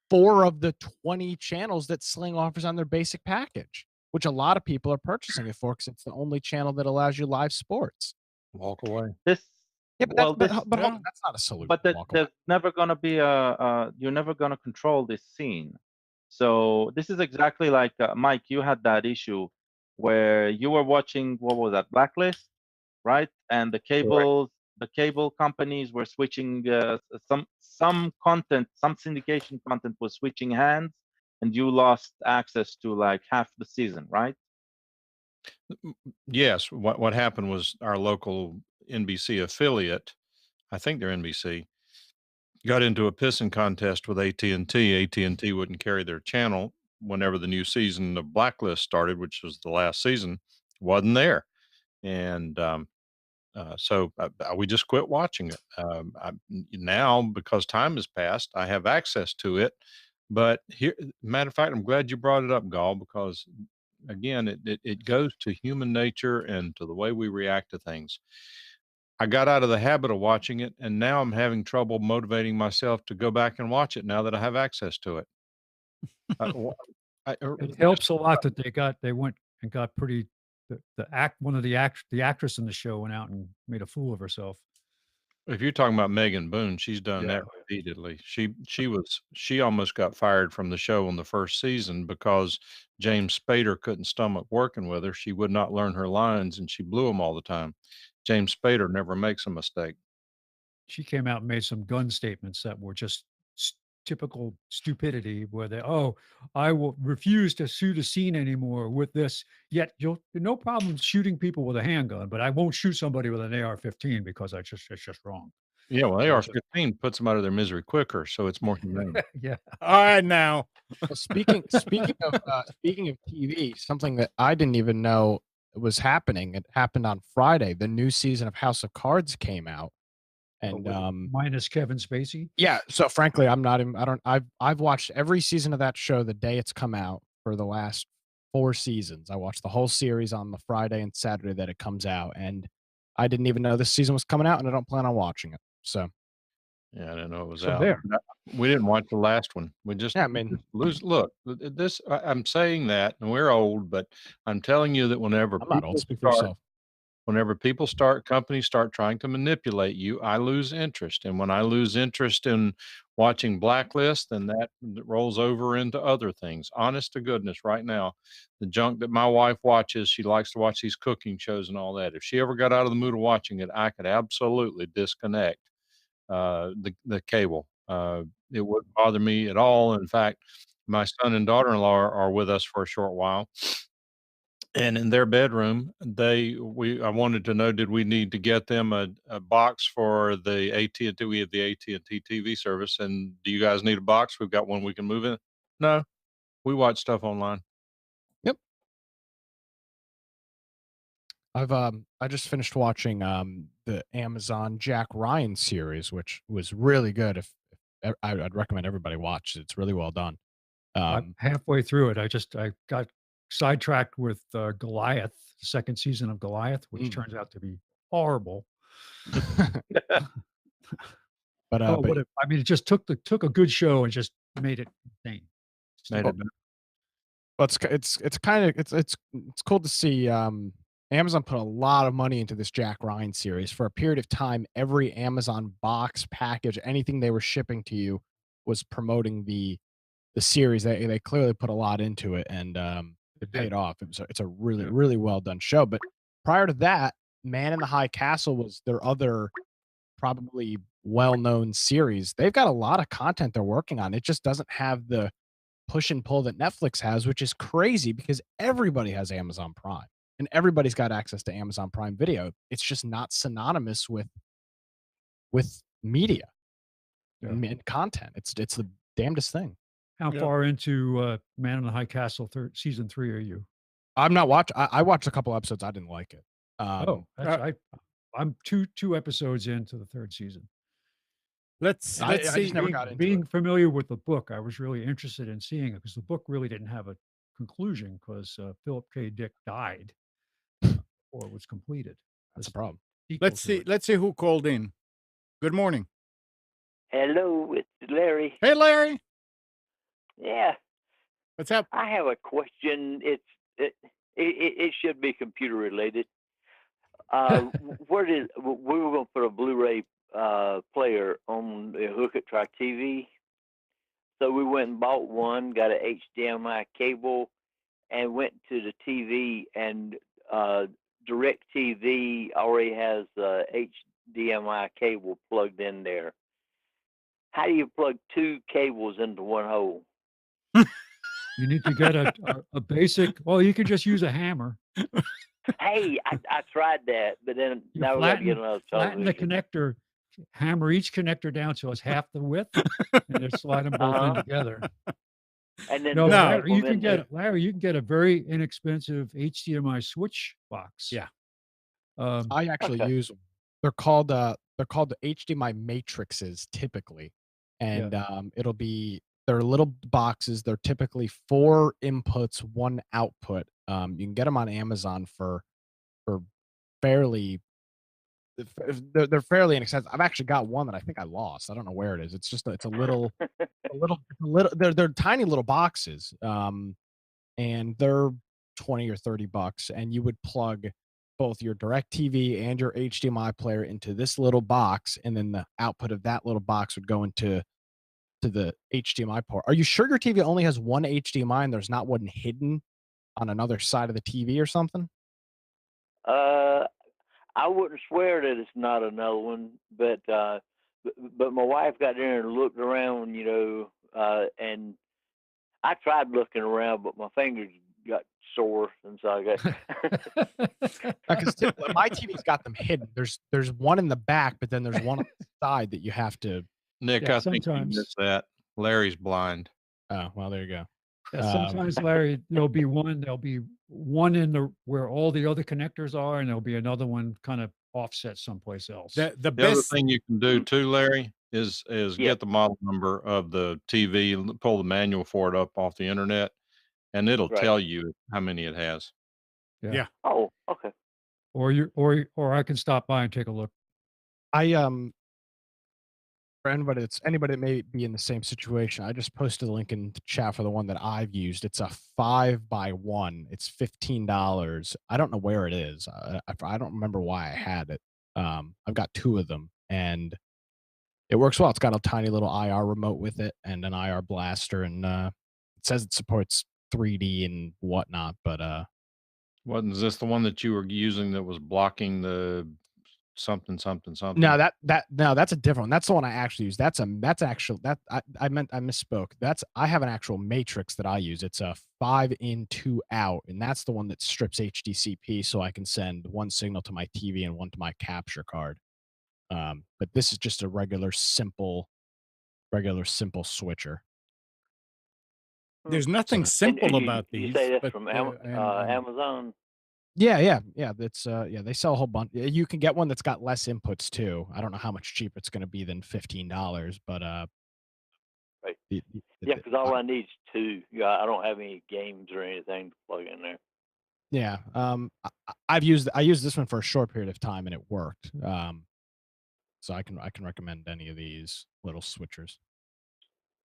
4 of the 20 channels that Sling offers on their basic package, which a lot of people are purchasing it for because it's the only channel that allows you live sports. Walk away. This Yeah, but that's well, this but hold yeah, on, that's not a solution. but Walk away. there's never gonna be you're never gonna control this scene. So this is exactly like Mike. You had that issue where you were watching what was that Blacklist, right? And Correct. the cable companies were switching some content, some syndication content was switching hands, and you lost access to like half the season, right? Yes, what happened was our local NBC affiliate, I think they're NBC, got into a pissing contest with AT&T. AT&T wouldn't carry their channel whenever the new season of Blacklist started, which was the last season, wasn't there. And we just quit watching it. Now, because time has passed, I have access to it. But here, matter of fact, I'm glad you brought it up, Gall, because again, it goes to human nature and to the way we react to things. I got out of the habit of watching it, and now I'm having trouble motivating myself to go back and watch it now that I have access to it. Wh It just helps a lot that they went and got pretty one of the actress in the show went out and made a fool of herself. if you're talking about Megan Boone, she's done Yeah. that repeatedly. She almost got fired from the show on the first season because James Spader couldn't stomach working with her. She would not learn her lines, and she blew them all the time. James Spader never makes a mistake. She came out and made some gun statements that were just typical stupidity where oh, I will refuse to shoot a scene anymore with this, yet you'll no problem shooting people with a handgun, but I won't shoot somebody with an AR-15 because it's just wrong. Yeah, well, So it's just AR-15 puts them out of their misery quicker, so it's more humane. yeah. All right, now. Well, speaking of TV, something that I didn't even know was happening. It happened on Friday. The new season of House of Cards came out, and Minus Kevin Spacey. yeah. So frankly, I'm not even. I don't. I've watched every season of that show the day it's come out for the last 4 seasons. I watched the whole series on the Friday and Saturday that it comes out, and I didn't even know this season was coming out, and I don't plan on watching it. So Yeah, I didn't know it was So out. there. We didn't watch the last one. We just yeah, I mean, look, I'm saying that, and we're old, but I'm telling you that whenever I'm not old. people Speak for start yourself. whenever companies start trying to manipulate you, I lose interest. And when I lose interest in watching Blacklist, then that rolls over into other things. Honest to goodness, right now, the junk that my wife watches, she likes to watch these cooking shows and all that. If she ever got out of the mood of watching it, I could absolutely disconnect the cable. It wouldn't bother me at all. In fact, my son and daughter-in-law are with us for a short while, and in their bedroom, I wanted to know, did we need to get them a box for the AT&T? We have the AT&T TV service, and do you guys need a box? We've got one we can move in. No, we watch stuff online. Yep. I just finished watching the Amazon Jack Ryan series, which was really good. If I'd recommend everybody watch it. It's really well done. I'm halfway through it. I got sidetracked with Goliath, the second season of Goliath, which turns out to be horrible. But I mean, it just took a good show and just made it insane. Made it Well, it's cool to see. Amazon put a lot of money into this Jack Ryan series. For a period of time, every Amazon box, package, anything they were shipping to you was promoting the series. They clearly put a lot into it, and it paid off. It's a really well done show. But prior to that, Man in the High Castle was their other probably well-known series. They've got a lot of content they're working on. It just doesn't have the push and pull that Netflix has, which is crazy because everybody has Amazon Prime and everybody's got access to Amazon Prime Video. It's just not synonymous with media and content. It's the damnedest thing. How far into Man in the High Castle season 3 are you? I'm not watching. I watched a couple episodes. I didn't like it. I'm two episodes into the third season. Let's see. I just never got into Being it. familiar with the book, I was really interested in seeing it because the book really didn't have a conclusion because Philip K. Dick died before it was completed. That's a problem. Let's see who called in. Good morning. Hello, it's Larry. Hey, Larry. Yeah, What's up? I have a question. It should be computer related. We were going to put a Blu-ray player on the hook it to our TV. So we went and bought one, got an HDMI cable, and went to the TV, and DirecTV already has a HDMI cable plugged in there. How do you plug two cables into one hole? You need to get a basic. Well, you can just use a hammer. Hey, I tried that, but then now we got to get another television. Flatten the connector, hammer each connector down so it's half the width, and then slide them both in together. And then Larry, you can get a very inexpensive HDMI switch box. Yeah. I actually use them. They're called the HDMI matrices typically, and they're little boxes. They're typically 4 inputs, 1 output. You can get them on Amazon for fairly. They're fairly inexpensive. I've actually got one that I think I lost. I don't know where it is. It's just it's a little. They're tiny little boxes, and they're $20 or $30, and you would plug both your DirecTV and your HDMI player into this little box, and then the output of that little box would go into the HDMI port. Are you sure your TV only has one HDMI and there's not one hidden on another side of the TV or something? I wouldn't swear that it's not another one, but my wife got there and looked around, and I tried looking around, but my fingers got sore, and so I got. Because my TV's got them hidden. There's one in the back, but then there's one on the side that you have to. Nick, I think you missed that. Larry's blind. Oh, well, there you go. Yeah, sometimes, Larry, there'll be one in where all the other connectors are, and there'll be another one kind of offset someplace else. The other thing you can do too, Larry, is get the model number of the TV and pull the manual for it up off the internet, and it'll tell you how many it has. Yeah. Oh, okay. Or I can stop by and take a look. For anybody that may be in the same situation, I just posted a link in the chat for the one that I've used. It's a 5x1. It's $15. I don't know where it is. I don't remember why I had it. I've got 2 of them, and it works well. It's got a tiny little IR remote with it and an IR blaster, and it says it supports 3D and whatnot. But Wasn't this the one that you were using that was blocking the something, something, something? no, that's a different one. That's the one I actually use. That's actual that I misspoke. I have an actual matrix that I use. It's a 5 in, 2 out, and that's the one that strips HDCP, so I can send one signal to my TV and one to my capture card. But this is just a regular simple switcher. There's nothing simple about you these. say that's but, from and- Amazon? Yeah. It's they sell a whole bunch. You can get one that's got less inputs too. I don't know how much cheaper it's going to be than $15, but Right. the- Yeah, because all I need is 2. Yeah, I don't have any games or anything to plug in there. yeah. I used this one for a short period of time and it worked. So I can recommend any of these little switchers.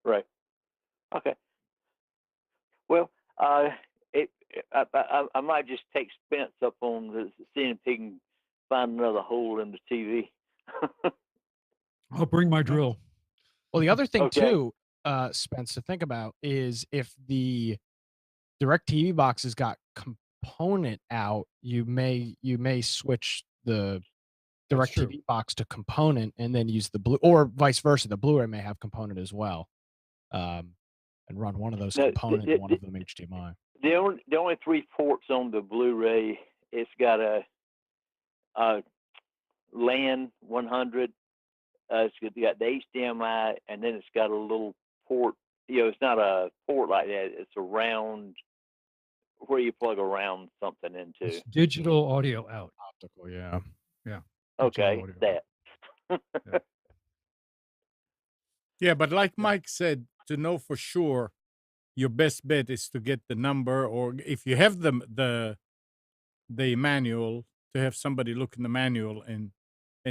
Right. Okay. Well, I might just take Spence up on seeing if he can find another hole in the TV. I'll bring my drill. Well, the other thing Okay. too, Spence, to think about is if the DirecTV box has got component out, you may switch the That's true. DirecTV box to component and then use the blue, or vice versa. The Blu-ray may have component as well, and run one of those No, component and one of them HDMI. The only 3 ports on the Blu-ray, it's got a LAN 100. It's got the HDMI, and then it's got a little port. It's not a port like that. It's a round where you plug around something into. It's digital audio out. Optical, yeah. Okay, audio. that. Yeah, but like Mike said, to know for sure, your best bet is to get the number, or if you have the manual, to have somebody look in the manual and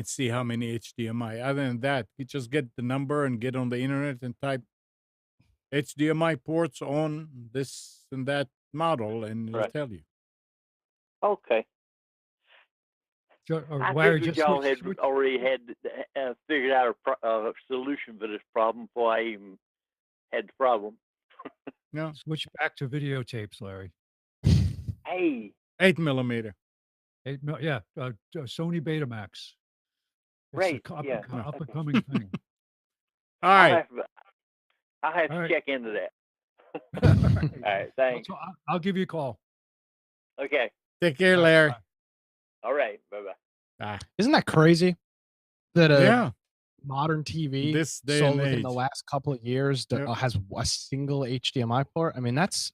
see how many HDMI. Other than that, you just get the number and get on the internet and type HDMI ports on this and that model, and it'll Right. tell you. Okay. I Larry, figured just y'all switch, had already had figured out a solution for this problem before I even had the problem. No, switch back to videotapes, Larry. Hey, 8mm. Sony Betamax. It's Right, a up, yeah, up and okay. coming thing. All right. I'll have All to right. check into that. All right, thanks. I'll give you a call. Okay. Take care, Larry. Bye. All right. Bye-bye. Isn't that crazy? That Yeah. modern TV This day sold and within the age. last couple of years Yep. has a single HDMI port. I mean, that's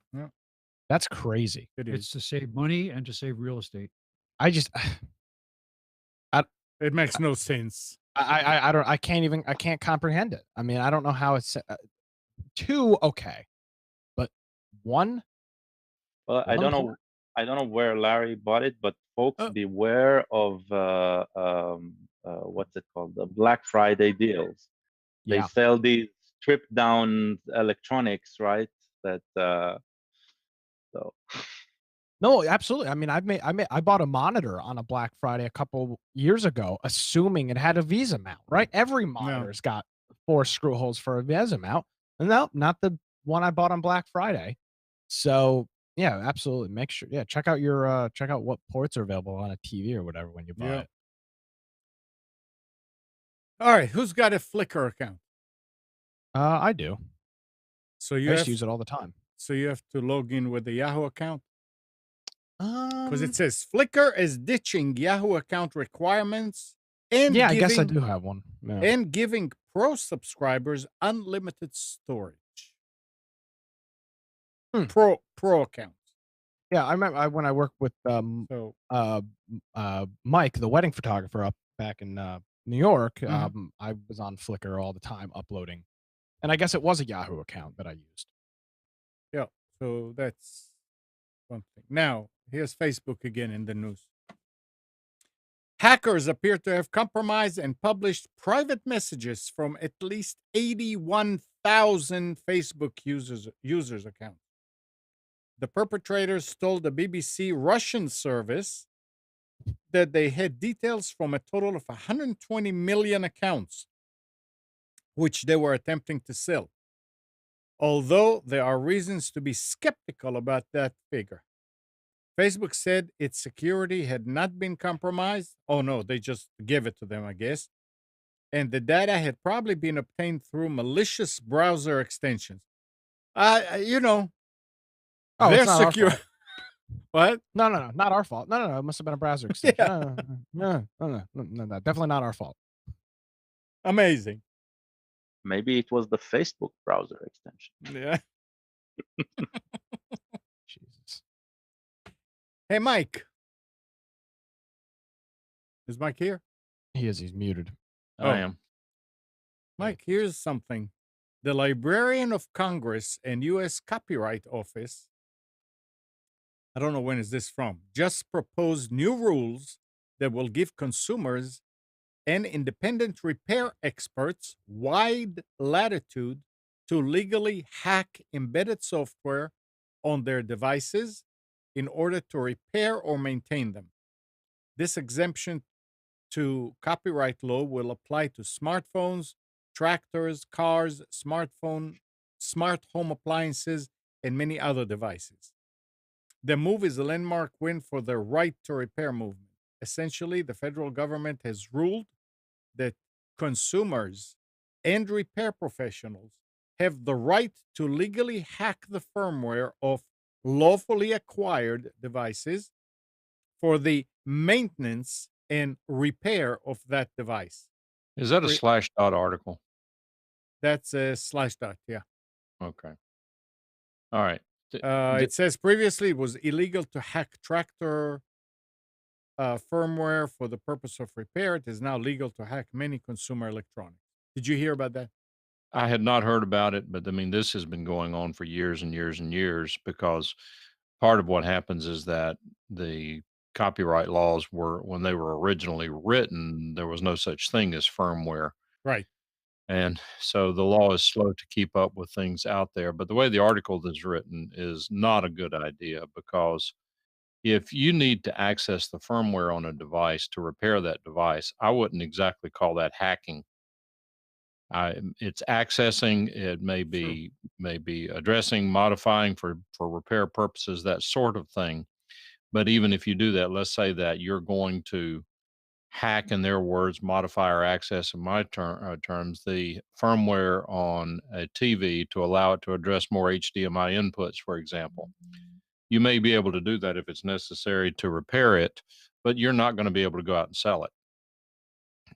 crazy. It It's is. to save money and to save real estate. I just It makes no sense. I can't comprehend it. I mean, I don't know how it's 2 okay, but 1. Well, I don't know. I don't know where Larry bought it, but folks, beware of what's it called? The Black Friday deals. They Yeah. sell these stripped down electronics, right? That so. No, absolutely. I mean, I bought a monitor on a Black Friday a couple years ago, assuming it had a Visa mount, right? Every monitor's got 4 screw holes for a Visa mount. No, not the one I bought on Black Friday. So yeah, absolutely. Make sure, check out what ports are available on a TV or whatever when you buy it. All right. Who's got a Flickr account? I do. So I you used have to use it all the time. So you have to log in with the Yahoo account? Because it Because says Flickr is ditching Yahoo account requirements and I guess I do have one. Yeah. and giving pro subscribers unlimited storage. Pro accounts. Yeah, I remember when I worked with So Mike, the wedding photographer up back in New York. Mhm. I was on Flickr all the time uploading, and I guess it was a Yahoo account that I used. yeah, so that's one thing. Now here's Facebook again in the news. Hackers appear to have compromised and published private messages from at least 81,000 Facebook users' accounts. The perpetrators told the BBC Russian service that they had details from a total of 120 million accounts, which they were attempting to sell. Although there are reasons to be skeptical about that figure. Facebook said its security had not been compromised. Oh no, they just gave it to them, I guess. And the data had probably been obtained through malicious browser extensions. You know, Oh, they're it's not our secure. fault. What? No, not our fault. No, it must have been a browser extension. No, definitely not our fault. Amazing. Maybe it was the Facebook browser extension. Yeah. Jesus. Hey, Mike. Is Mike here? He is. He's muted. I am. Mike, here's something. The Librarian of Congress and U.S. Copyright Office, I don't know when is this from, just proposed new rules that will give consumers and independent repair experts wide latitude to legally hack embedded software on their devices in order to repair or maintain them. This exemption to copyright law will apply to smartphones, tractors, cars, smart home appliances, and many other devices. The move is a landmark win for the right to repair movement. Essentially, the federal government has ruled that consumers and repair professionals have the right to legally hack the firmware of lawfully acquired devices for the maintenance and repair of that device. Is that a Slashdot article? That's a Slashdot, yeah. Okay. All right. It says previously it was illegal to hack tractor firmware for the purpose of repair. It is now legal to hack many consumer electronics. Did you hear about that? I had not heard about it, but I mean, this has been going on for years and years and years because part of what happens is that the copyright laws were, when they were originally written, there was no such thing as firmware. Right. And so the law is slow to keep up with things out there. But the way the article is written is not a good idea because if you need to access the firmware on a device to repair that device, I wouldn't exactly call that hacking. It's accessing. It may be addressing, modifying for repair purposes, that sort of thing. But even if you do that, let's say that you're going to hack, in their words, modify or access, in my terms, the firmware on a TV to allow it to address more HDMI inputs, for example. You may be able to do that if it's necessary to repair it, but you're not going to be able to go out and sell it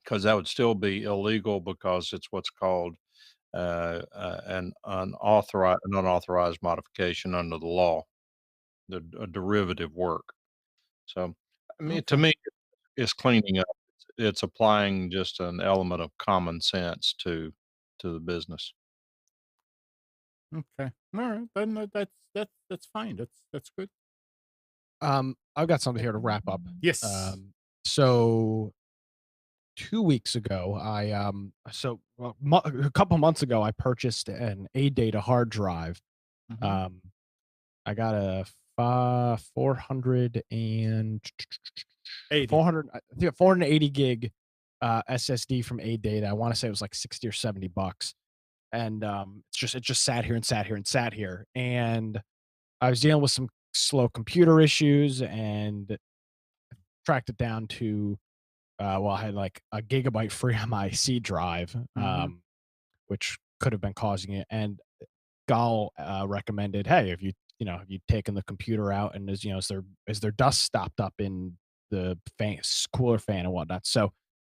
because that would still be illegal because it's what's called an unauthorized modification under the law, a derivative work. So, I mean, to me, it's cleaning up. It's applying just an element of common sense to the business. Okay. All right. Then that's fine. That's good. I've got something here to wrap up. Yes. So 2 weeks ago, a couple months ago, I purchased an ADATA hard drive. Mhm. I got a 480 gig SSD from ADATA. I want to say it was like 60 or $70, and it just sat here and sat here and sat here, and I was dealing with some slow computer issues and tracked it down to I had like a gigabyte free on my C drive, which could have been causing it. And Gal recommended, hey, if have you taken the computer out and is there dust stopped up in the cooler fan and whatnot? So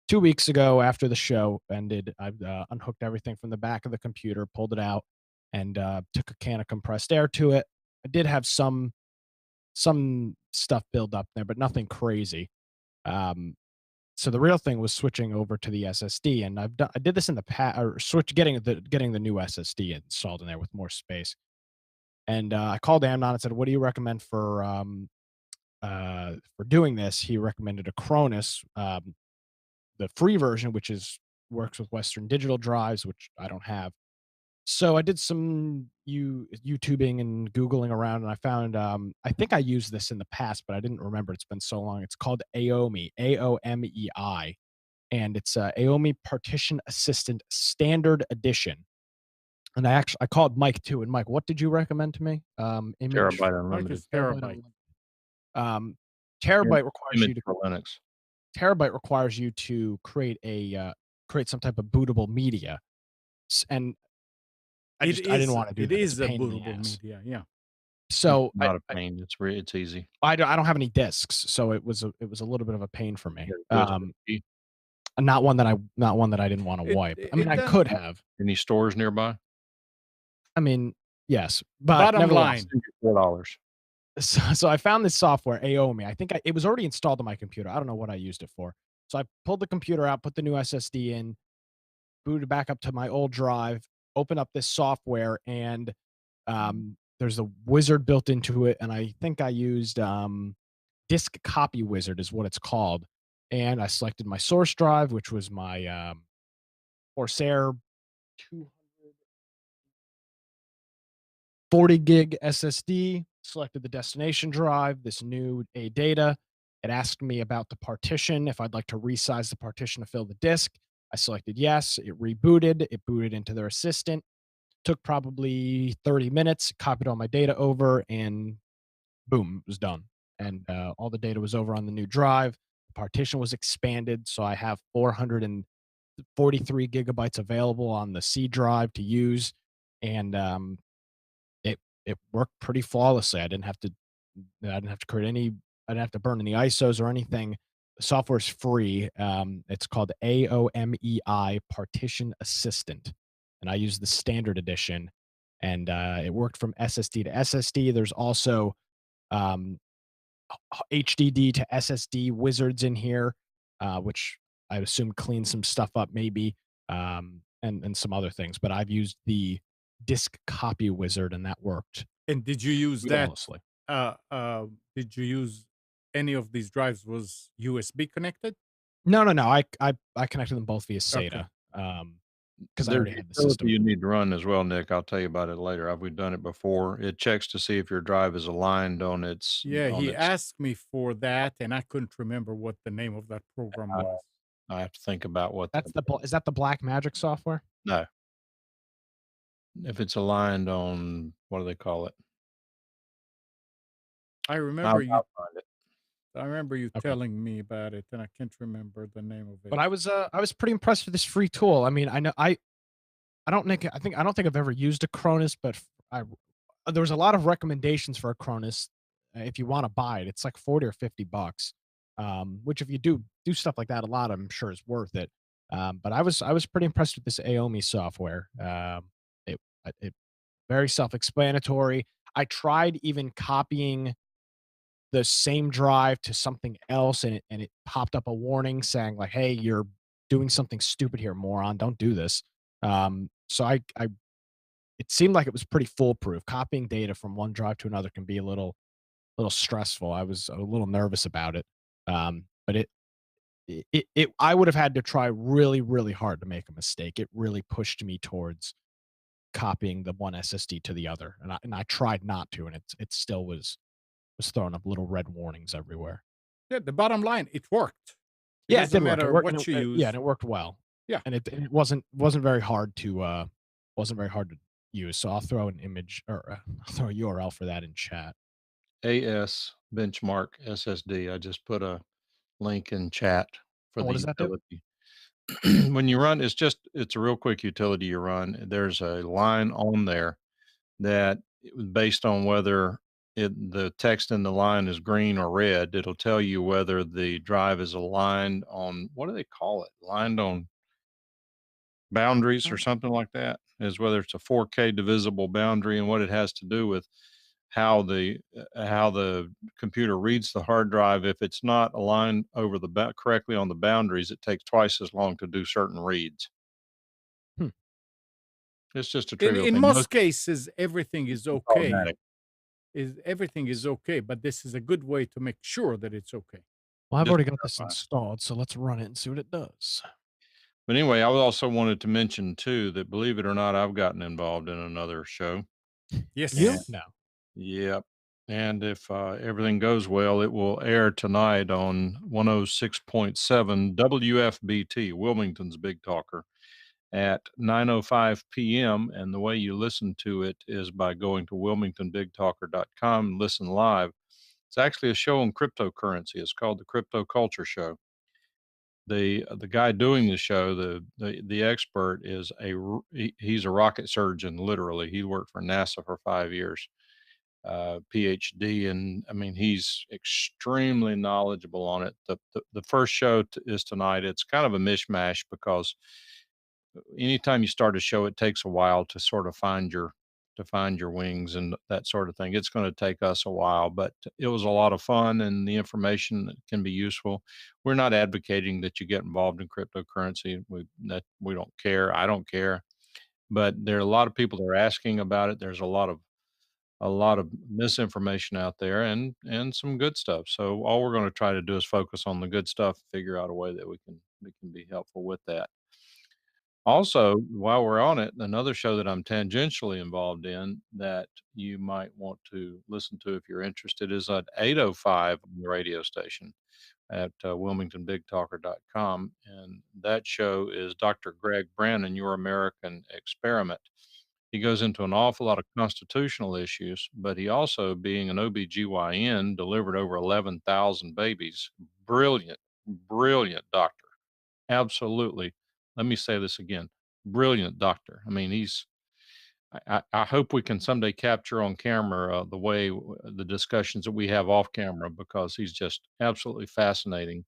2 weeks ago, after the show ended, I unhooked everything from the back of the computer, pulled it out, and took a can of compressed air to it. I did have some stuff build up there, but nothing crazy. So the real thing was switching over to the SSD, and I did this in the past, or getting the new SSD installed in there with more space. And I called Amnon and said, "What do you recommend for for doing this, he recommended a Cronus, the free version, which is works with Western Digital drives, which I don't have. So I did some YouTubing and Googling around, and I found I think I used this in the past, but I didn't remember. It's been so long. It's called AOMI, AOMEI, and it's AOMI Partition Assistant Standard Edition. And I called Mike too. And Mike, what did you recommend to me? Image Terabyte Like unlimited. it's terabyte. um, Yeah, Terabyte requires image you to for Linux. Terabyte requires you to create some type of bootable media, and I didn't want to do It that. It's a is a pain in the bootable ass. media. Yeah. So Not a pain. It's easy. I don't have any discs, so it was a little bit of a pain for me. Yeah, USB. Not one that I didn't want to wipe. I mean, It I does. could have. Any stores nearby? I mean, yes, but Bottom nevertheless. line. $4. So I found this software, Aomi. I think it was already installed on my computer. I don't know what I used it for. So I pulled the computer out, put the new SSD in, booted back up to my old drive, open up this software, and there's a wizard built into it. And I think I used Disk Copy Wizard is what it's called. And I selected my source drive, which was my Corsair 240 gig SSD, selected the destination drive, this new A data. It asked me about the partition, if I'd like to resize the partition to fill the disk. I selected yes. It rebooted. It booted into their assistant. Took probably 30 minutes, copied all my data over, and boom, it was done. And all the data was over on the new drive. The partition was expanded, so I have 443 gigabytes available on the C drive to use. And it worked pretty flawlessly. I didn't have to create any. I didn't have to burn any ISOs or anything. The software's free. It's called AOMEI Partition Assistant, and I use the standard edition. And it worked from SSD to SSD. There's also um, HDD to SSD wizards in here, which I assume cleans some stuff up, maybe, and some other things. But I've used the disk copy wizard, and that worked And did you use that? flawlessly. Did you use any of these drives was USB connected? No. I connected them both via Okay. SATA, because I There's already had the utility system. you need to run as well, Nick. I'll tell you about it later. We've done it before. It checks to see if your drive is aligned on its Yeah, on he its asked me for that, and I couldn't remember what the name of that program uh, was. I have to think about what That's that is that the Black Magic software? no. If it's aligned on what do they call it? I remember you. I'll find it. I remember you Okay. telling me about it, and I can't remember the name of it. But I was pretty impressed with this free tool. I mean, I know I don't think I've ever used a Cronus, but I there was a lot of recommendations for a Cronus. If you want to buy it, it's like 40 or 50 bucks. Which if you do stuff like that a lot, I'm sure is worth it. But I was pretty impressed with this Aomi software. It very self-explanatory. I tried even copying the same drive to something else, and it popped up a warning saying like, "Hey, you're doing something stupid here, moron. Don't do this." So I it seemed like it was pretty foolproof. Copying data from one drive to another can be a little stressful. I was a little nervous about it. But I would have had to try really, really hard to make a mistake. It really pushed me towards copying the one SSD to the other, and I tried not to, and it still was throwing up little red warnings everywhere. Yeah, the bottom line, it worked. It Yeah, it doesn't did work. It matter worked, and what you use. yeah, and it worked well. Yeah. And it wasn't very hard to use. So I'll throw an image, or I'll throw a URL for that in chat. AS benchmark SSD. I just put a link in chat for Oh, what the does that do? utility. When you run, it's a real quick utility you run. There's a line on there that based on whether the text in the line is green or red, it'll tell you whether the drive is aligned on what do they call it? Aligned on boundaries or something like that, is whether it's a 4K divisible boundary, and what it has to do with how the computer reads the hard drive. If it's not aligned over correctly on the boundaries, it takes twice as long to do certain reads. Hmm. It's just a In trivial in thing. most cases, everything is okay. Automatic. is everything is okay, but this is a good way to make sure that it's okay. Well, I've Just already to got this clarify. installed, so let's run it and see what it does. But anyway, I also wanted to mention too that believe it or not, I've gotten involved in another show. And You? Yes. No. yep. And if everything goes well, it will air tonight on 106.7 WFBT, Wilmington's Big Talker, at 9:05 p.m. And the way you listen to it is by going to wilmingtonbigtalker.com, listen live. It's actually a show on cryptocurrency. It's called the Crypto Culture Show. The guy doing the show, the expert is he's a rocket surgeon, literally. He worked for NASA for 5 years, PhD, and I mean he's extremely knowledgeable on it. The first show is tonight. It's kind of a mishmash because anytime you start a show, it takes a while to sort of find your wings and that sort of thing. It's going to take us a while, but it was a lot of fun and the information can be useful. We're not advocating that you get involved in cryptocurrency. We don't care. I don't care. But there are a lot of people that are asking about it. There's a lot of misinformation out there and some good stuff. So all we're going to try to do is focus on the good stuff, figure out a way that we can be helpful with that. Also, while we're on it, another show that I'm tangentially involved in that you might want to listen to if you're interested is at 8:05 on the radio station at wilmingtonbigtalker.com. And that show is Dr. Greg Brannon, Your American Experiment. He goes into an awful lot of constitutional issues, but he also, being an OBGYN, delivered over 11,000 babies. Brilliant, brilliant doctor. Absolutely. Let me say this again. Brilliant doctor. I mean, I hope we can someday capture on camera the way the discussions that we have off camera because he's just absolutely fascinating.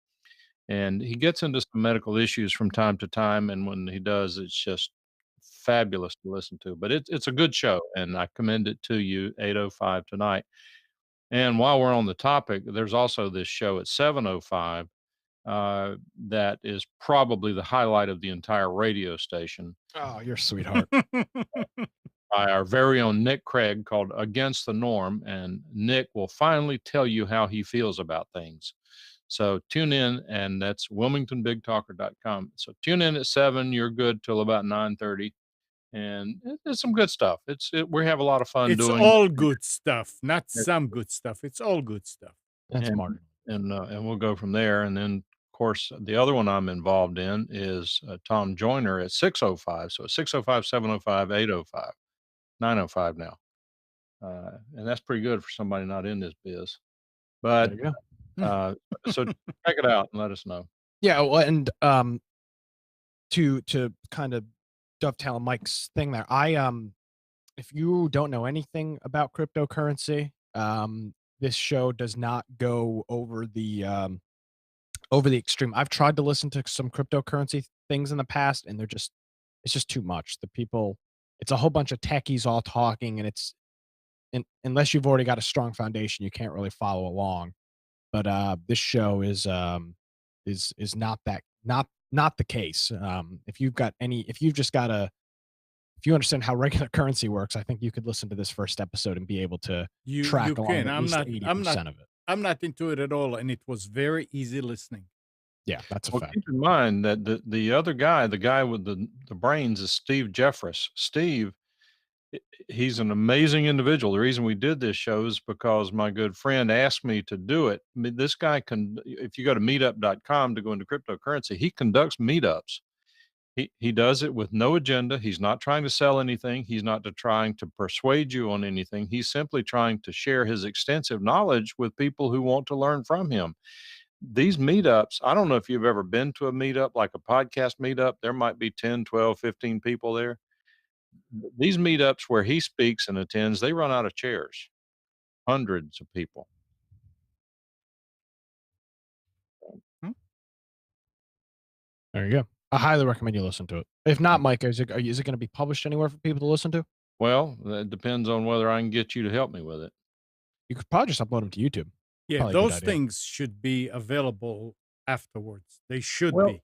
And he gets into some medical issues from time to time. And when he does, it's just fabulous to listen to. But it's a good show. And I commend it to you, 8:05 tonight. And while we're on the topic, there's also this show at 7:05 that is probably the highlight of the entire radio station Oh, you're a sweetheart. by our very own Nick Craig called Against the Norm. And Nick will finally tell you how he feels about things. So tune in, and that's wilmingtonbigtalker.com. So tune in at 7. You're good till about 9:30. And it's some good stuff. We have a lot of fun It's doing all good stuff, not it. some good stuff. It's all good stuff. That's And Martin. and we'll go from there. And then, of course, the other one I'm involved in is Tom Joyner at 6:05. So 6:05, 7:05, 8:05, 9:05 now, and that's pretty good for somebody not in this biz. But There you go. so check it out and let us know. Yeah, well, and to kind of dovetail on Mike's thing there, if you don't know anything about cryptocurrency, this show does not go over the extreme. I've tried to listen to some cryptocurrency things in the past, and it's just too much. It's a whole bunch of techies all talking, and unless you've already got a strong foundation, you can't really follow along. But this show is not that not the case. If you understand how regular currency works, I think you could listen to this first episode and be able to You track along can. at least 80% of it. I'm not into it at all, and it was very easy listening. Yeah, that's a Well, fact. keep in mind that the other guy, the guy with the brains, is Steve Jeffress. Steve, he's an amazing individual. The reason we did this show is because my good friend asked me to do it. I mean, this guy can, if you go to meetup.com to go into cryptocurrency, he conducts meetups. He does it with no agenda. He's not trying to sell anything. He's not trying to persuade you on anything. He's simply trying to share his extensive knowledge with people who want to learn from him. These meetups, I don't know if you've ever been to a meetup, like a podcast meetup. There might be 10, 12, 15 people there. These meetups where he speaks and attends, they run out of chairs, hundreds of people. There you go. I highly recommend you listen to it. If not, Mike, is it going to be published anywhere for people to listen to? Well, that depends on whether I can get you to help me with it. You could probably just upload them to YouTube. Yeah, Probably a good those idea. things should be available afterwards. They should Well, be.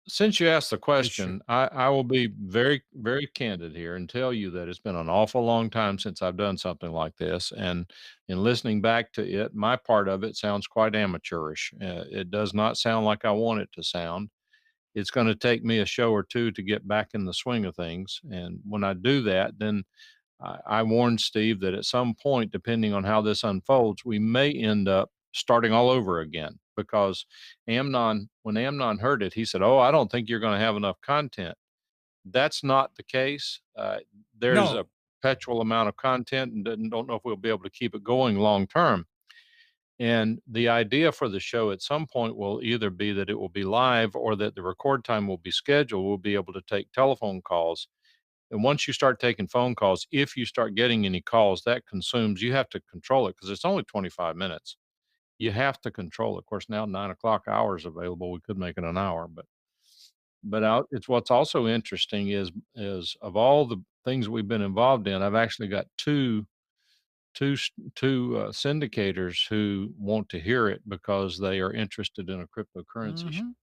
Since you asked the issue. question, I will be very, very candid here and tell you that it's been an awful long time since I've done something like this. And in listening back to it, my part of it sounds quite amateurish. It does not sound like I want it to sound. It's going to take me a show or two to get back in the swing of things. And when I do that, then I warned Steve that at some point, depending on how this unfolds, we may end up starting all over again because when Amnon heard it, he said, "Oh, I don't think you're going to have enough content." That's not the case. There's a No. perpetual amount of content and don't know if we'll be able to keep it going long term. And the idea for the show at some point will either be that it will be live or that the record time will be scheduled. We'll be able to take telephone calls. And once you start taking phone calls, if you start getting any calls, that consumes, you have to control it because it's only 25 minutes. You have to control it. Of course, now 9 o'clock hour is available. We could make it an hour, but out, it's what's also interesting is of all the things we've been involved in, I've actually got two syndicators who want to hear it because they are interested in a cryptocurrency. Mhm.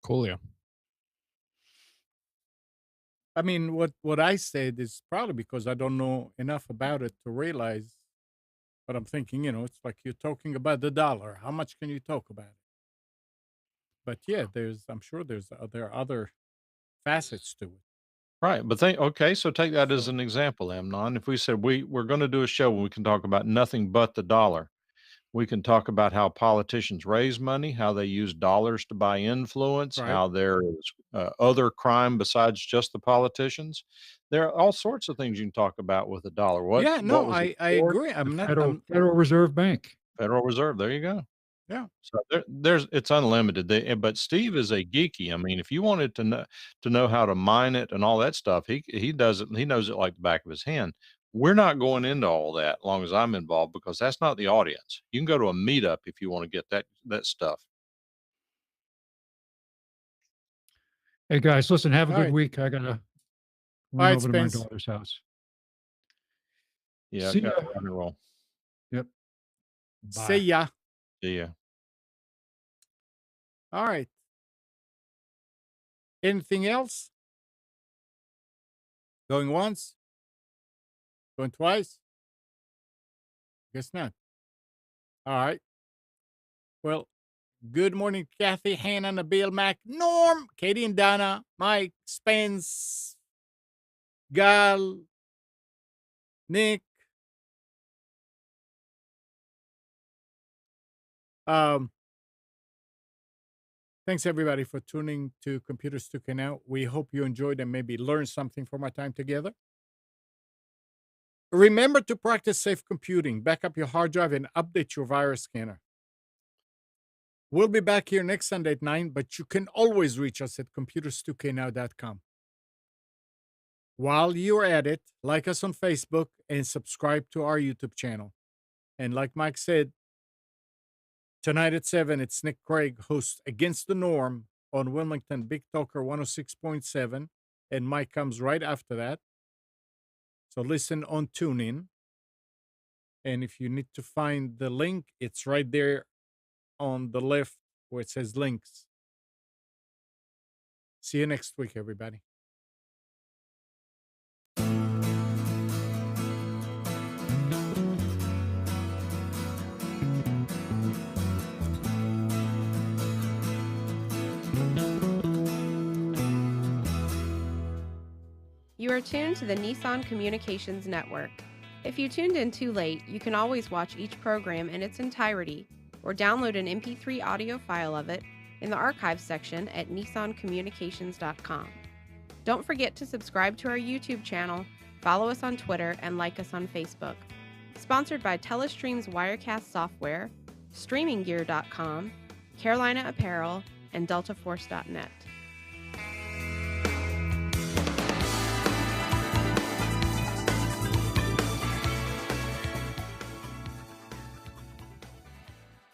Coolio. I mean, what I said is probably because I don't know enough about it to realize. But I'm thinking, it's like you're talking about the dollar. How much can you talk about it? But yeah, I'm sure there are other facets to it. Right, but okay, so take that as So an example, Amnon. If we said we're going to do a show where we can talk about nothing but the dollar, we can talk about how politicians raise money, how they use dollars to buy influence, right. how there is other crime besides just the politicians. There are all sorts of things you can talk about with a dollar. Yeah, What no, was it I for? agree. The I'm not. Federal Reserve Bank. Federal Reserve. There you go. Yeah. So it's unlimited. But Steve is a geeky. I mean, if you wanted to know how to mine it and all that stuff, he does it. He knows it like the back of his hand. We're not going into all that as long as I'm involved because that's not the audience. You can go to a meetup if you want to get that stuff. Hey guys, listen, have a All good right. week. I gotta All run right, over to my Spence. daughter's house. Yeah, See got ya. rock and roll. Yep. See Bye. ya. See ya. All right. Anything else? Going once? Going twice? Guess not. All right. Well, good morning, Kathy, Hannah, Nabil, Mac, Norm, Katie and Donna, Mike, Spence, Gal, Nick. Thanks everybody for tuning to Computers 2K Now. We hope you enjoyed and maybe learned something from our time together. Remember to practice safe computing, back up your hard drive, and update your virus scanner. We'll be back here next Sunday at 9, but you can always reach us at computers2know.com. While you're at it, like us on Facebook and subscribe to our YouTube channel. And like Mike said, tonight at 7, it's Nick Craig hosts Against the Norm on Wilmington Big Talker 106.7, and Mike comes right after that. So listen on TuneIn. And if you need to find the link, it's right there on the left where it says links. See you next week, everybody. You are tuned to the Nissan Communications Network. If you tuned in too late, you can always watch each program in its entirety or download an MP3 audio file of it in the archives section at nissancommunications.com. Don't forget to subscribe to our YouTube channel, follow us on Twitter, and like us on Facebook. Sponsored by Telestream's Wirecast software, StreamingGear.com, Carolina Apparel, and DeltaForce.net.